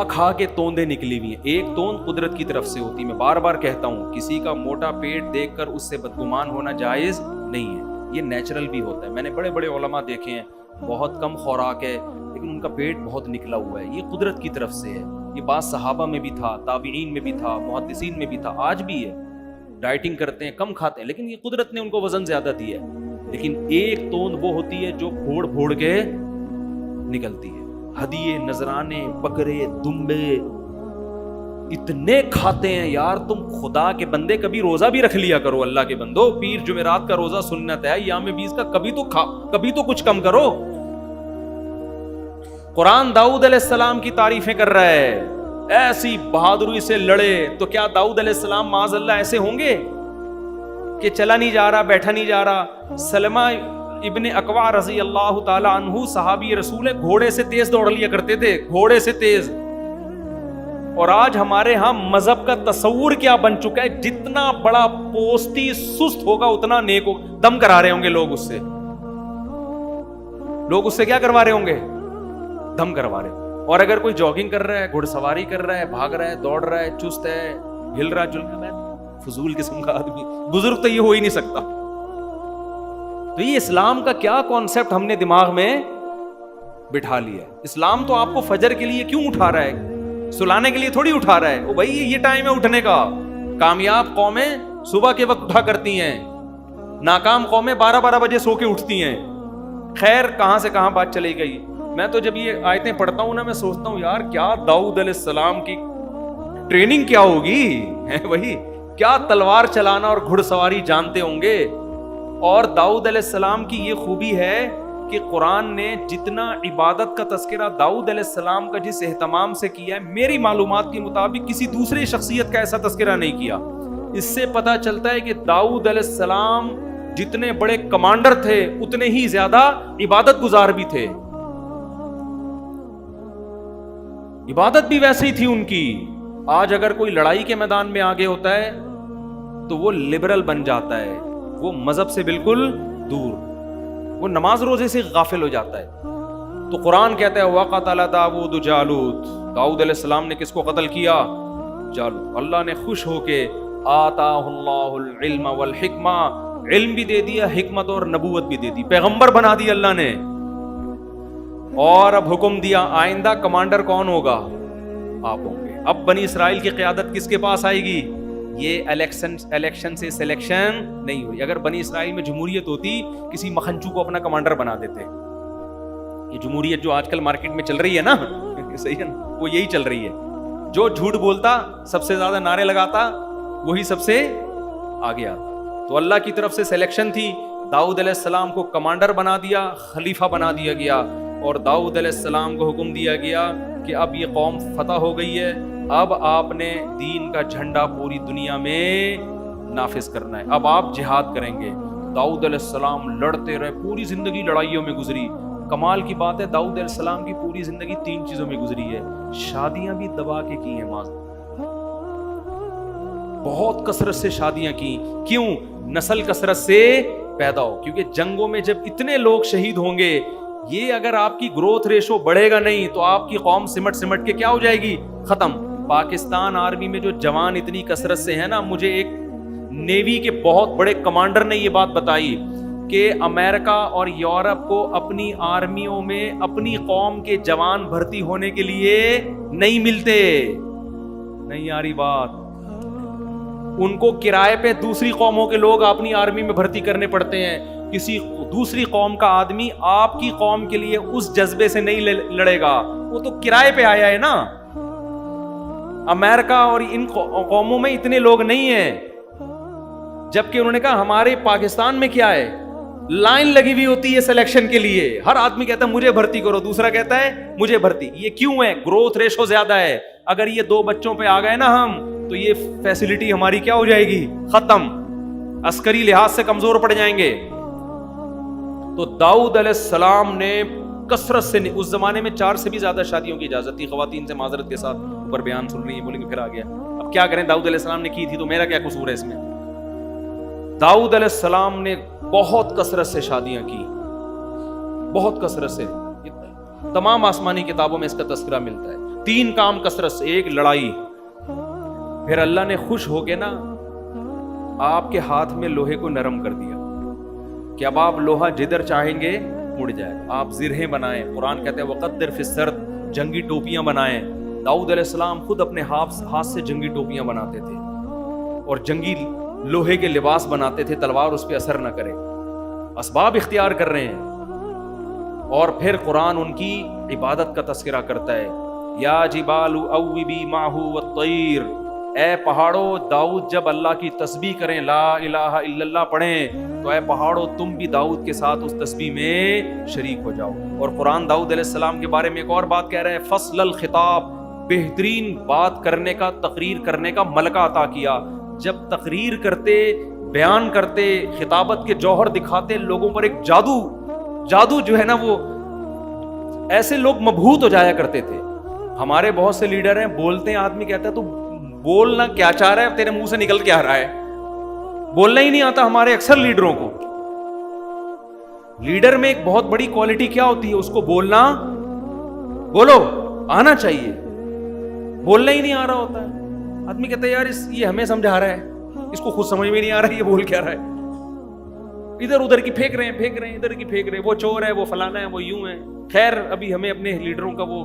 کھا کے توندے نکلی ہوئی ہیں. ایک توند قدرت کی طرف سے ہوتی. میں بار بار کہتا ہوں کسی کا موٹا پیٹ دیکھ کر اس سے بدگمان ہونا جائز نہیں ہے, یہ نیچرل بھی ہوتا ہے. میں نے بڑے بڑے علماء دیکھے ہیں, بہت کم خوراک ہے لیکن ان کا پیٹ بہت نکلا ہوا ہے, یہ قدرت کی طرف سے ہے. یہ بات صحابہ میں بھی تھا, تابعین میں بھی تھا, محدثین میں بھی تھا, آج بھی ہے. ڈائٹنگ کرتے ہیں, کم کھاتے ہیں, لیکن یہ قدرت نے ان کو وزن زیادہ دیا ہے. لیکن ایک توند وہ ہوتی ہے جو پھوڑ کے نکلتی ہے. ہدیے, نذرانے, بکرے, دمبے اتنے کھاتے ہیں یار. تم خدا کے بندے کبھی روزہ بھی رکھ لیا کرو. اللہ کے بندو, پیر جمعرات کا روزہ سنت ہے, ایام 20 کا کبھی تو کچھ کم کرو. قرآن داؤد علیہ السلام کی تعریفیں کر رہا ہے, ایسی بہادری سے لڑے. تو کیا داؤد علیہ السلام معاذ اللہ ایسے ہوں گے کہ چلا نہیں جا رہا, بیٹھا نہیں جا رہا؟ سلمہ ابن اکوع رضی اللہ تعالی عنہ صحابی رسول ہے, گھوڑے سے تیز دوڑ لیا کرتے تھے, گھوڑے سے تیز. اور آج ہمارے ہاں مذہب کا تصور کیا بن چکا ہے, جتنا بڑا پوستی سست ہوگا اتنا نیک ہوگا. دم کرا رہے ہوں گے لوگ اس سے. لوگ اس سے کیا کروا رہے ہوں گے؟ دم کروا رہے. اور اگر کوئی جاگنگ کر رہا ہے, گھڑ سواری کر رہا ہے, بھاگ رہا ہے, دوڑ رہا ہے, چست ہے, ہل رہا جل رہا ہے, فضول قسم کا آدمی, بزرگ تو یہ ہو ہی نہیں سکتا. تو یہ اسلام کا کیا کانسیپٹ ہم نے دماغ میں بٹھا لیا ہے. اسلام تو آپ کو فجر کے لیے کیوں اٹھا رہا ہے؟ سلانے کے لیے تھوڑی اٹھا رہا ہے. وہ بھائی یہ ٹائم ہے اٹھنے کا. کامیاب قومیں صبح کے وقت اٹھا کرتی ہیں, ناکام قومیں 12 بجے سو کے اٹھتی ہیں. خیر کہاں سے کہاں بات چلی گئی. میں تو جب یہ آیتیں پڑھتا ہوں نا, میں سوچتا ہوں یار کیا داؤد علیہ السلام کی ٹریننگ کیا ہوگی, وہی کیا تلوار چلانا اور گھڑ سواری جانتے ہوں گے. اور داؤد علیہ السلام کی یہ خوبی ہے کہ قرآن نے جتنا عبادت کا تذکرہ داؤد علیہ السلام کا جس اہتمام سے کیا ہے, میری معلومات کے مطابق کسی دوسری شخصیت کا ایسا تذکرہ نہیں کیا. اس سے پتہ چلتا ہے کہ داؤد علیہ السلام جتنے بڑے کمانڈر تھے اتنے ہی زیادہ عبادت گزار بھی تھے. عبادت بھی ویسے ہی تھی ان کی. آج اگر کوئی لڑائی کے میدان میں آگے ہوتا ہے تو وہ لبرل بن جاتا ہے, وہ مذہب سے بالکل دور, وہ نماز روزے سے غافل ہو جاتا ہے. تو قرآن کہتا ہے وَقَتَلَ دَاوُودُ جالوت, داؤد علیہ السلام نے کس کو قتل کیا؟ جالوت. اللہ نے خوش ہو کے آتاہ اللہ العلم والحکمہ, علم بھی دے دیا, حکمت اور نبوت بھی دے دی, پیغمبر بنا دی اللہ نے. اور اب حکم دیا آئندہ کمانڈر کون ہوگا؟ آپ ہوں گے. اب بنی اسرائیل کی قیادت کس کے پاس آئے گی؟ یہ الیکشن سے سلیکشن نہیں ہوئی. اگر بنی اسرائیل میں جمہوریت ہوتی, کسی مکھنچو کو اپنا کمانڈر بنا دیتے. یہ جمہوریت جو آج کل مارکیٹ میں چل رہی ہے نا, صحیح ہے نا, وہ یہی چل رہی ہے. جو جھوٹ بولتا, سب سے زیادہ نعرے لگاتا, وہی سب سے آگے آتا. تو اللہ کی طرف سے سلیکشن تھی, داؤد علیہ السلام کو کمانڈر بنا دیا, خلیفہ بنا دیا گیا. اور داؤد علیہ السلام کو حکم دیا گیا کہ اب یہ قوم فتح ہو گئی ہے, اب آپ نے دین کا جھنڈا پوری دنیا میں نافذ کرنا ہے, اب آپ جہاد کریں گے. داؤد علیہ السلام لڑتے رہے, پوری زندگی لڑائیوں میں گزری. کمال کی بات ہے داؤد علیہ السلام کی پوری زندگی 3 چیزوں میں گزری ہے. شادیاں بھی دبا کے کی ہیں, بہت کثرت سے شادیاں کی. کیوں؟ نسل کثرت سے پیدا ہو. کیونکہ جنگوں میں جب اتنے لوگ شہید ہوں گے, یہ اگر آپ کی گروتھ ریشو بڑھے گا نہیں تو آپ کی قوم سمٹ کے کیا ہو جائے گی؟ ختم. پاکستان آرمی میں جو جوان اتنی کثرت سے ہے نا, مجھے ایک نیوی کے بہت بڑے کمانڈر نے یہ بات بتائی کہ امریکہ اور یورپ کو اپنی آرمیوں میں اپنی قوم کے جوان بھرتی ہونے کے لیے نہیں ملتے. نہیں آ رہی بات؟ ان کو کرائے پہ دوسری قوموں کے لوگ اپنی آرمی میں بھرتی کرنے پڑتے ہیں. کسی دوسری قوم کا آدمی آپ کی قوم کے لیے اس جذبے سے نہیں لڑے گا, وہ تو کرائے پہ آیا ہے نا. امریکہ اور ان قوموں میں اتنے لوگ نہیں ہیں, جبکہ انہوں نے کہا ہمارے پاکستان میں کیا ہے, لائن لگی ہوئی ہوتی ہے سلیکشن کے لیے. ہر آدمی کہتا ہے مجھے بھرتی کرو, دوسرا کہتا ہے مجھے بھرتی. یہ کیوں ہے؟ گروتھ ریشو زیادہ ہے. اگر یہ 2 بچوں پہ آ گئے نا ہم, تو یہ فیسلٹی ہماری کیا ہو جائے گی؟ ختم. عسکری لحاظ سے کمزور پڑ جائیں گے. تو داؤد علیہ السلام نے کثرت سے, اس زمانے میں 4 سے بھی زیادہ شادیوں کی اجازت تھی. خواتین سے معذرت کے ساتھ اوپر بیان سن رہی ہیں, بولیں گے پھر آ گیا. اب کیا کریں, داؤد علیہ السلام نے کی تھی تو میرا کیا قصور ہے اس میں؟ داؤد علیہ السلام نے بہت کثرت سے شادیاں کی, بہت کثرت سے. تمام آسمانی کتابوں میں اس کا تذکرہ ملتا ہے. 3 کام کثرت سے. ایک, لڑائی. پھر اللہ نے خوش ہو کے نا آپ کے ہاتھ میں لوہے کو نرم کر دیا کہ اب آپ لوہا جدھر چاہیں گے مڑ جائے. آپ زرہیں بنائیں. قرآن کہتے ہیں وقدر فی السرد, جنگی ٹوپیاں بنائیں. داؤد علیہ السلام خود اپنے ہاتھ سے جنگی ٹوپیاں بناتے تھے اور جنگی لوہے کے لباس بناتے تھے, تلوار اس پہ اثر نہ کرے. اسباب اختیار کر رہے ہیں. اور پھر قرآن ان کی عبادت کا تذکرہ کرتا ہے. یا جبال اوبی معہ والطیر, اے پہاڑوں, داؤد جب اللہ کی تسبیح کریں, لا الہ الا اللہ پڑھیں, تو اے پہاڑوں تم بھی داؤد کے ساتھ اس تسبیح میں شریک ہو جاؤ. اور قرآن داؤد علیہ السلام کے بارے میں ایک اور بات کہہ رہا ہے, فصل الخطاب, بہترین بات کرنے کا, تقریر کرنے کا ملکہ عطا کیا. جب تقریر کرتے, بیان کرتے, خطابت کے جوہر دکھاتے, لوگوں پر ایک جادو جو ہے نا, وہ ایسے لوگ مبہوت ہو جایا کرتے تھے. ہمارے بہت سے لیڈر ہیں, بولتے ہیں, آدمی کہتا ہے تو بولنا کیا چاہ رہا ہے, تیرے منہ سے نکل کے آ رہا ہے, بولنا ہی نہیں آتا ہمارے اکثر لیڈروں کو. لیڈر میں ایک بہت بڑی کوالٹی کیا ہوتی ہے؟ اس کو بولنا، بولو، آنا چاہیے. بولنا ہی نہیں آ رہا ہوتا ہے. آدمی کہتا ہے یار یہ ہمیں سمجھا رہا ہے، اس کو خود سمجھ میں نہیں آ رہا ہے یہ بول کیا رہا ہے. ادھر ادھر کی پھینک رہے ہیں ادھر کی پھینک رہے ہیں، وہ چور ہے، وہ فلانا ہے، وہ یوں ہے. خیر ابھی ہمیں اپنے لیڈروں کا وہ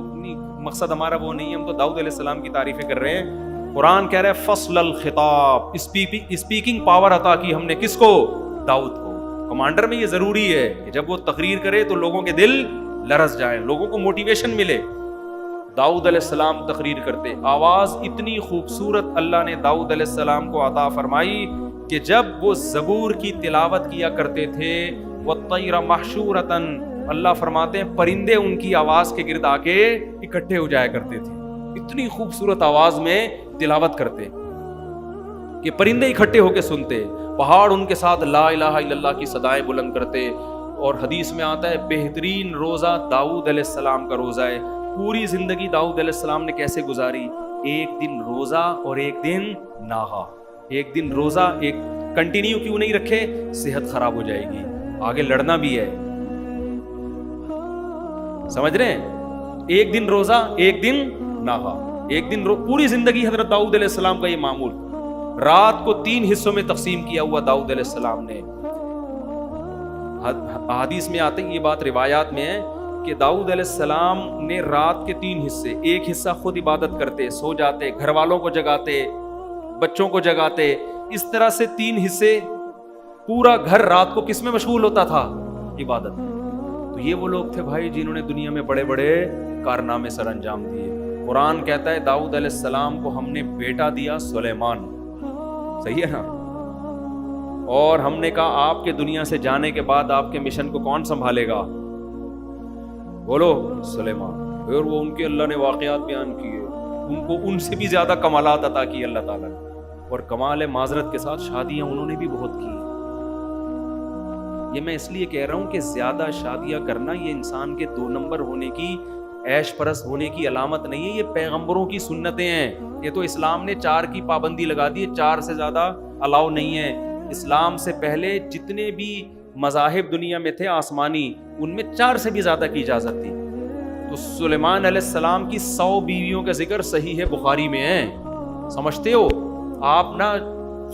مقصد ہمارا وہ نہیں ہے. ہم تو داؤد علیہ السلام کی تعریفیں کر رہے ہیں. قرآن کہہ رہا ہے فصل الخطاب، اسپیکنگ پاور عطا کی ہم نے کس کو؟ داؤد کو. کمانڈر میں یہ ضروری ہے کہ جب وہ تقریر کرے تو لوگوں کے دل لرز جائیں، لوگوں کو موٹیویشن ملے. داؤد علیہ السلام تقریر کرتے، آواز اتنی خوبصورت اللہ نے داؤد علیہ السلام کو عطا فرمائی کہ جب وہ زبور کی تلاوت کیا کرتے تھے، وَالطَّيْرَ مَحْشُورَةً، اللہ فرماتے ہیں پرندے ان کی آواز کے گرد آ کے اکٹھے ہو جایا کرتے تھے. اتنی خوبصورت آواز میں تلاوت کرتے کہ پرندے اکٹھے ہو کے سنتے. پہاڑ ان کے ساتھ لا الہ الا اللہ کی صدائیں بلند کرتے. اور حدیث میں آتا ہے بہترین روزہ داؤد علیہ السلام کا روزہ ہے. پوری زندگی داؤد علیہ السلام نے کیسے گزاری؟ ایک دن روزہ اور ایک دن ناغا. ایک دن روزہ ایک کنٹینیو کیوں نہیں رکھے؟ صحت خراب ہو جائے گی، آگے لڑنا بھی ہے. سمجھ رہے ہیں؟ ایک دن روزہ ایک دن ناغا، ایک دن پوری زندگی حضرت داؤد علیہ السلام کا یہ معمول. رات کو 3 حصوں میں تقسیم کیا ہوا داؤد علیہ السلام نے. حدیث میں آتے ہیں، یہ بات روایات میں ہے کہ داؤد علیہ السلام نے رات کے 3 حصے، ایک حصہ خود عبادت کرتے، سو جاتے، گھر والوں کو جگاتے، بچوں کو جگاتے. اس طرح سے 3 حصے. پورا گھر رات کو کس میں مشغول ہوتا تھا؟ عبادت. تو یہ وہ لوگ تھے بھائی جنہوں نے دنیا میں بڑے بڑے کارنامے سر انجام دیے. قرآن کہتا ہے داؤد علیہ السلام کو ہم نے بیٹا دیا سلیمان. صحیح ہے نا؟ اور ہم نے کہا آپ کے دنیا سے جانے کے بعد آپ کے مشن کو کون سنبھالے گا؟ بولو سلیمان. اور وہ ان کے اللہ نے واقعات بیان کیے، ان کو ان سے بھی زیادہ کمالات عطا کی اللہ تعالیٰ نے. اور کمال معذرت کے ساتھ شادیاں انہوں نے بھی بہت کی. یہ میں اس لیے کہہ رہا ہوں کہ زیادہ شادیاں کرنا یہ انسان کے 2 نمبر ہونے کی، عیش پرست ہونے کی علامت نہیں ہے. یہ پیغمبروں کی سنتیں ہیں. یہ تو اسلام نے 4 کی پابندی لگا دی ہے، 4 سے زیادہ الاؤ نہیں ہے. اسلام سے پہلے جتنے بھی مذاہب دنیا میں تھے آسمانی، ان میں 4 سے بھی زیادہ کی اجازت تھی. تو سلیمان علیہ السلام کی 100 بیویوں کا ذکر صحیح ہے بخاری میں ہے. سمجھتے ہو آپ نا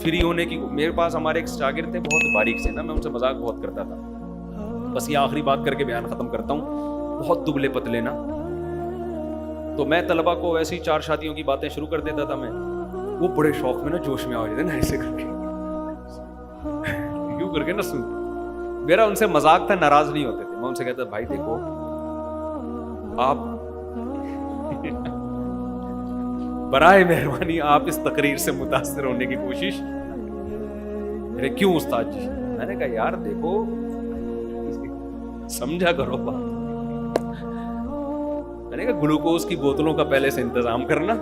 فری ہونے کی. میرے پاس ہمارے ایک شاگرد تھے بہت باریک سے نا، میں ان سے مذاق بہت کرتا تھا. بس یہ آخری بات کر کے بیان ختم کرتا ہوں. بہت دبلے پتلے نا، تو میں طلبہ کو ایسی 4 شادیوں کی باتیں شروع کر دیتا تھا. میں وہ بڑے شوق میں نا جوش میں آ جاتے نا، ایسے کر کے کیوں کر کے نا سن. میرا ان سے مذاق تھا، ناراض نہیں ہوتے تھے. میں ان سے کہتا بھائی دیکھو آپ برائے مہربانی آپ اس تقریر سے متاثر ہونے کی کوشش. ارے کیوں استاد جی؟ میں نے کہا یار دیکھو سمجھا کرو بات. میں نے کہا گلوکوز کی بوتلوں کا پہلے سے انتظام کرنا.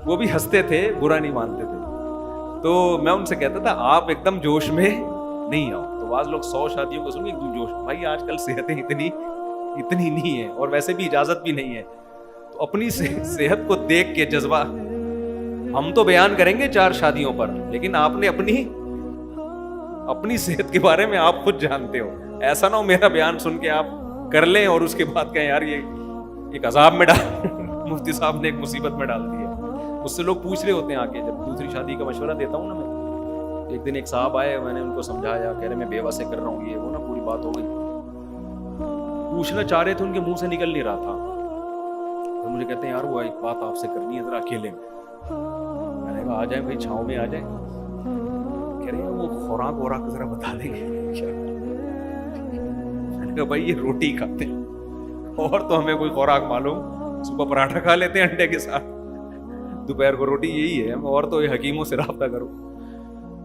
وہ بھی ہنستے تھے، برا نہیں مانتے تھے. تو میں ان سے کہتا تھا آپ ایک دم جوش میں نہیں آؤ. تو بعض لوگ 100 شادیوں کو سن ایک دم جوش. بھائی آج کل صحتیں اتنی نہیں ہے، اور ویسے بھی اجازت بھی نہیں ہے. تو اپنی صحت کو دیکھ کے جذبہ، ہم تو بیان کریں گے 4 شادیوں پر، لیکن آپ نے اپنی صحت کے بارے میں آپ خود جانتے ہو. ایسا نہ ہو میرا بیان سن کے آپ کر لیں اور اس کے بعد کہیں یار یہ ایک عذاب میں ڈال مفتی صاحب نے ایک مصیبت میں ڈال دیا. مجھ سے لوگ پوچھ رہے ہوتے ہیں آ کے، جب دوسری شادی کا مشورہ دیتا ہوں نا میں. ایک دن ایک صاحب آئے، میں نے ان کو سمجھایا، کہہ رہے میں بیوہ سے کر رہا ہوں، یہ وہ نا پوری بات ہو گئی. پوچھنا چاہ رہے تھے، ان کے منہ سے نکل نہیں رہا تھا. تو مجھے کہتے ہیں یار وہ ایک بات آپ سے کرنی ہے ذرا اکیلے میں. میں نے کہا آ جائیں بھائی، چھاؤں میں آ جائیں. کہہ رہے ہیں وہ خوراک ذرا بتا دیں گے. میں نے کہا بھائی یہ روٹی کھاتے ہیں، اور تو ہمیں کوئی خوراک معلوم. صبح پراٹھا کھا لیتے ہیں انڈے کے ساتھ، دوپہر کو روٹی، یہی ہے. اور تو یہ حکیموں سے رابطہ کرو.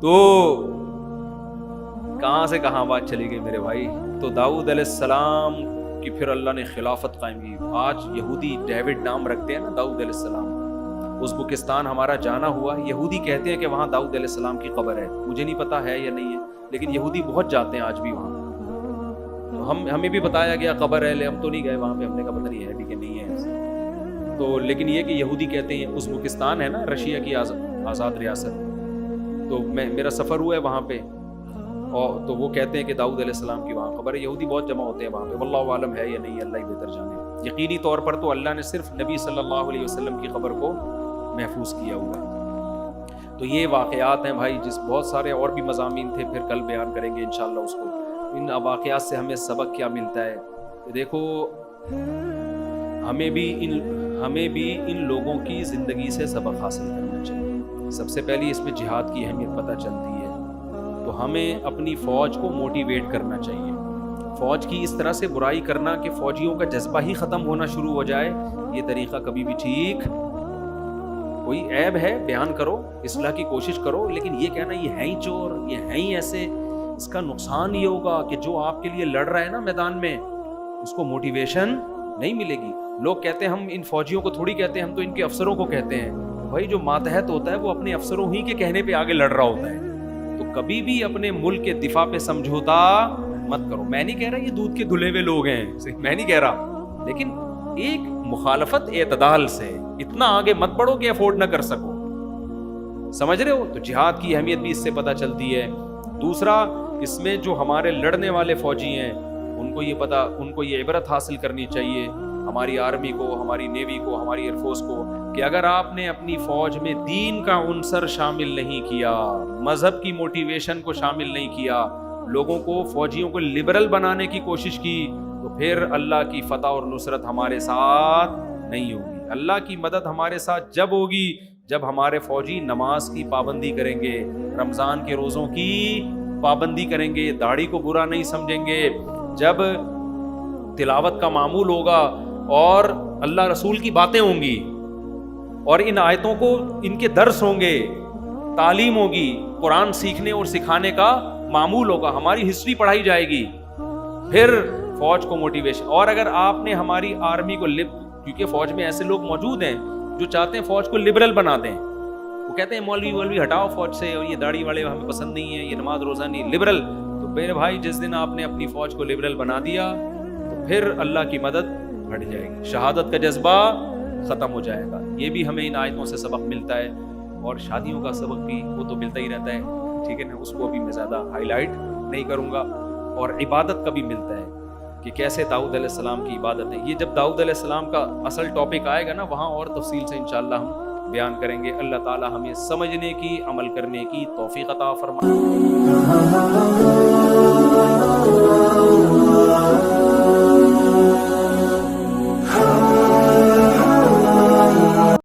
تو کہاں سے کہاں بات چلی گئی میرے بھائی. تو داؤد علیہ السلام کی پھر اللہ نے خلافت قائم کی. آج یہودی ڈیوڈ نام رکھتے ہیں نا داؤد علیہ السلام. ازبکستان ہمارا جانا ہوا، یہودی کہتے ہیں کہ وہاں داؤد علیہ السلام کی قبر ہے. مجھے نہیں پتا ہے یا نہیں ہے، لیکن یہودی بہت جاتے ہیں آج بھی وہاں. ہمیں بھی بتایا گیا قبر ہے، ہم تو نہیں گئے وہاں پہ. ہم نے کہا پتہ نہیں ہے بھی کہ نہیں ہے. تو لیکن یہ کہ یہودی کہتے ہیں. ازبکستان ہے نا رشیا کی آزاد ریاست. تو میرا سفر ہوا ہے وہاں پہ. اور تو وہ کہتے ہیں کہ داؤد علیہ السلام کی وہاں قبر ہے. یہودی بہت جمع ہوتے ہیں وہاں پہ, واللہ عالم ہے یا نہیں, اللہ ہی بہتر جانے. یقینی طور پر تو اللہ نے صرف نبی صلی اللہ علیہ وسلم کی قبر کو محفوظ کیا ہوا ہے. تو یہ واقعات ہیں بھائی, جس بہت سارے اور بھی مضامین تھے, پھر کل بیان کریں گے انشاءاللہ اس کو. ان واقعات سے ہمیں سبق کیا ملتا ہے کہ دیکھو ہمیں بھی ان لوگوں کی زندگی سے سبق حاصل کرنا چاہیے. سب سے پہلی اس میں جہاد کی اہمیت پتہ چلتی ہے. تو ہمیں اپنی فوج کو موٹیویٹ کرنا چاہیے. فوج کی اس طرح سے برائی کرنا کہ فوجیوں کا جذبہ ہی ختم ہونا شروع ہو جائے, یہ طریقہ کبھی بھی ٹھیک. کوئی عیب ہے بیان کرو, اصلاح کی کوشش کرو, لیکن یہ کہنا یہ ہے ہی چور, یہ ہے ہی ایسے, اس کا نقصان یہ ہوگا کہ جو آپ کے لیے لڑ رہا ہے نا میدان میں, اس کو موٹیویشن نہیں ملے گی. لوگ کہتے ہیں ہم ان فوجیوں کو تھوڑی کہتے ہیں, ہم تو ان کے افسروں کو کہتے ہیں. بھائی جو ماتحت ہوتا ہے وہ اپنے افسروں ہی کے کہنے پہ آگے لڑ رہا ہوتا ہے. تو کبھی بھی اپنے ملک کے دفاع پہ سمجھوتا مت کرو. میں نہیں کہہ رہا یہ دودھ کے دھلے ہوئے لوگ ہیں, میں نہیں کہہ رہا, لیکن ایک مخالفت اعتدال سے, اتنا آگے مت بڑھو کہ افورڈ نہ کر سکو. سمجھ رہے ہو؟ تو جہاد کی اہمیت بھی اس سے پتہ چلتی ہے. دوسرا, اس میں جو ہمارے لڑنے والے فوجی ہیں ان کو یہ عبرت حاصل کرنی چاہیے, ہماری آرمی کو, ہماری نیوی کو, ہماری ایئر فورس کو, کہ اگر آپ نے اپنی فوج میں دین کا عنصر شامل نہیں کیا, مذہب کی موٹیویشن کو شامل نہیں کیا, لوگوں کو, فوجیوں کو لبرل بنانے کی کوشش کی, تو پھر اللہ کی فتح اور نصرت ہمارے ساتھ نہیں ہوگی. اللہ کی مدد ہمارے ساتھ جب ہوگی جب ہمارے فوجی نماز کی پابندی کریں گے, رمضان کے روزوں کی پابندی کریں گے, داڑھی کو برا نہیں سمجھیں گے, جب تلاوت کا معمول ہوگا اور اللہ رسول کی باتیں ہوں گی اور ان آیتوں کو ان کے درس ہوں گے, تعلیم ہوگی, قرآن سیکھنے اور سکھانے کا معمول ہوگا, ہماری ہسٹری پڑھائی جائے گی, پھر فوج کو موٹیویشن. اور اگر آپ نے ہماری آرمی کو کیونکہ فوج میں ایسے لوگ موجود ہیں جو چاہتے ہیں فوج کو لبرل بنا دیں, وہ کہتے ہیں مولوی ہٹاؤ فوج سے, اور یہ داڑھی والے ہمیں پسند نہیں ہیں, یہ نماز روزہ نہیں, لبرل. تو میرے بھائی جس دن آپ نے اپنی فوج کو لبرل بنا دیا تو پھر اللہ کی مدد ہٹ جائے گی, شہادت کا جذبہ ختم ہو جائے گا. یہ بھی ہمیں ان آیتوں سے سبق ملتا ہے. اور شادیوں کا سبق بھی وہ تو ملتا ہی رہتا ہے, ٹھیک ہے نا, اس کو ابھی میں زیادہ ہائی لائٹ نہیں کروں گا. اور عبادت کا بھی ملتا ہے کہ کیسے داؤد علیہ السلام کی عبادت ہے. یہ جب داؤد علیہ السلام کا اصل ٹاپک آئے گا نا, وہاں اور تفصیل سے انشاءاللہ ہم بیان کریں گے. اللہ تعالی ہمیں سمجھنے کی, عمل کرنے کی توفیق عطا فرمائے.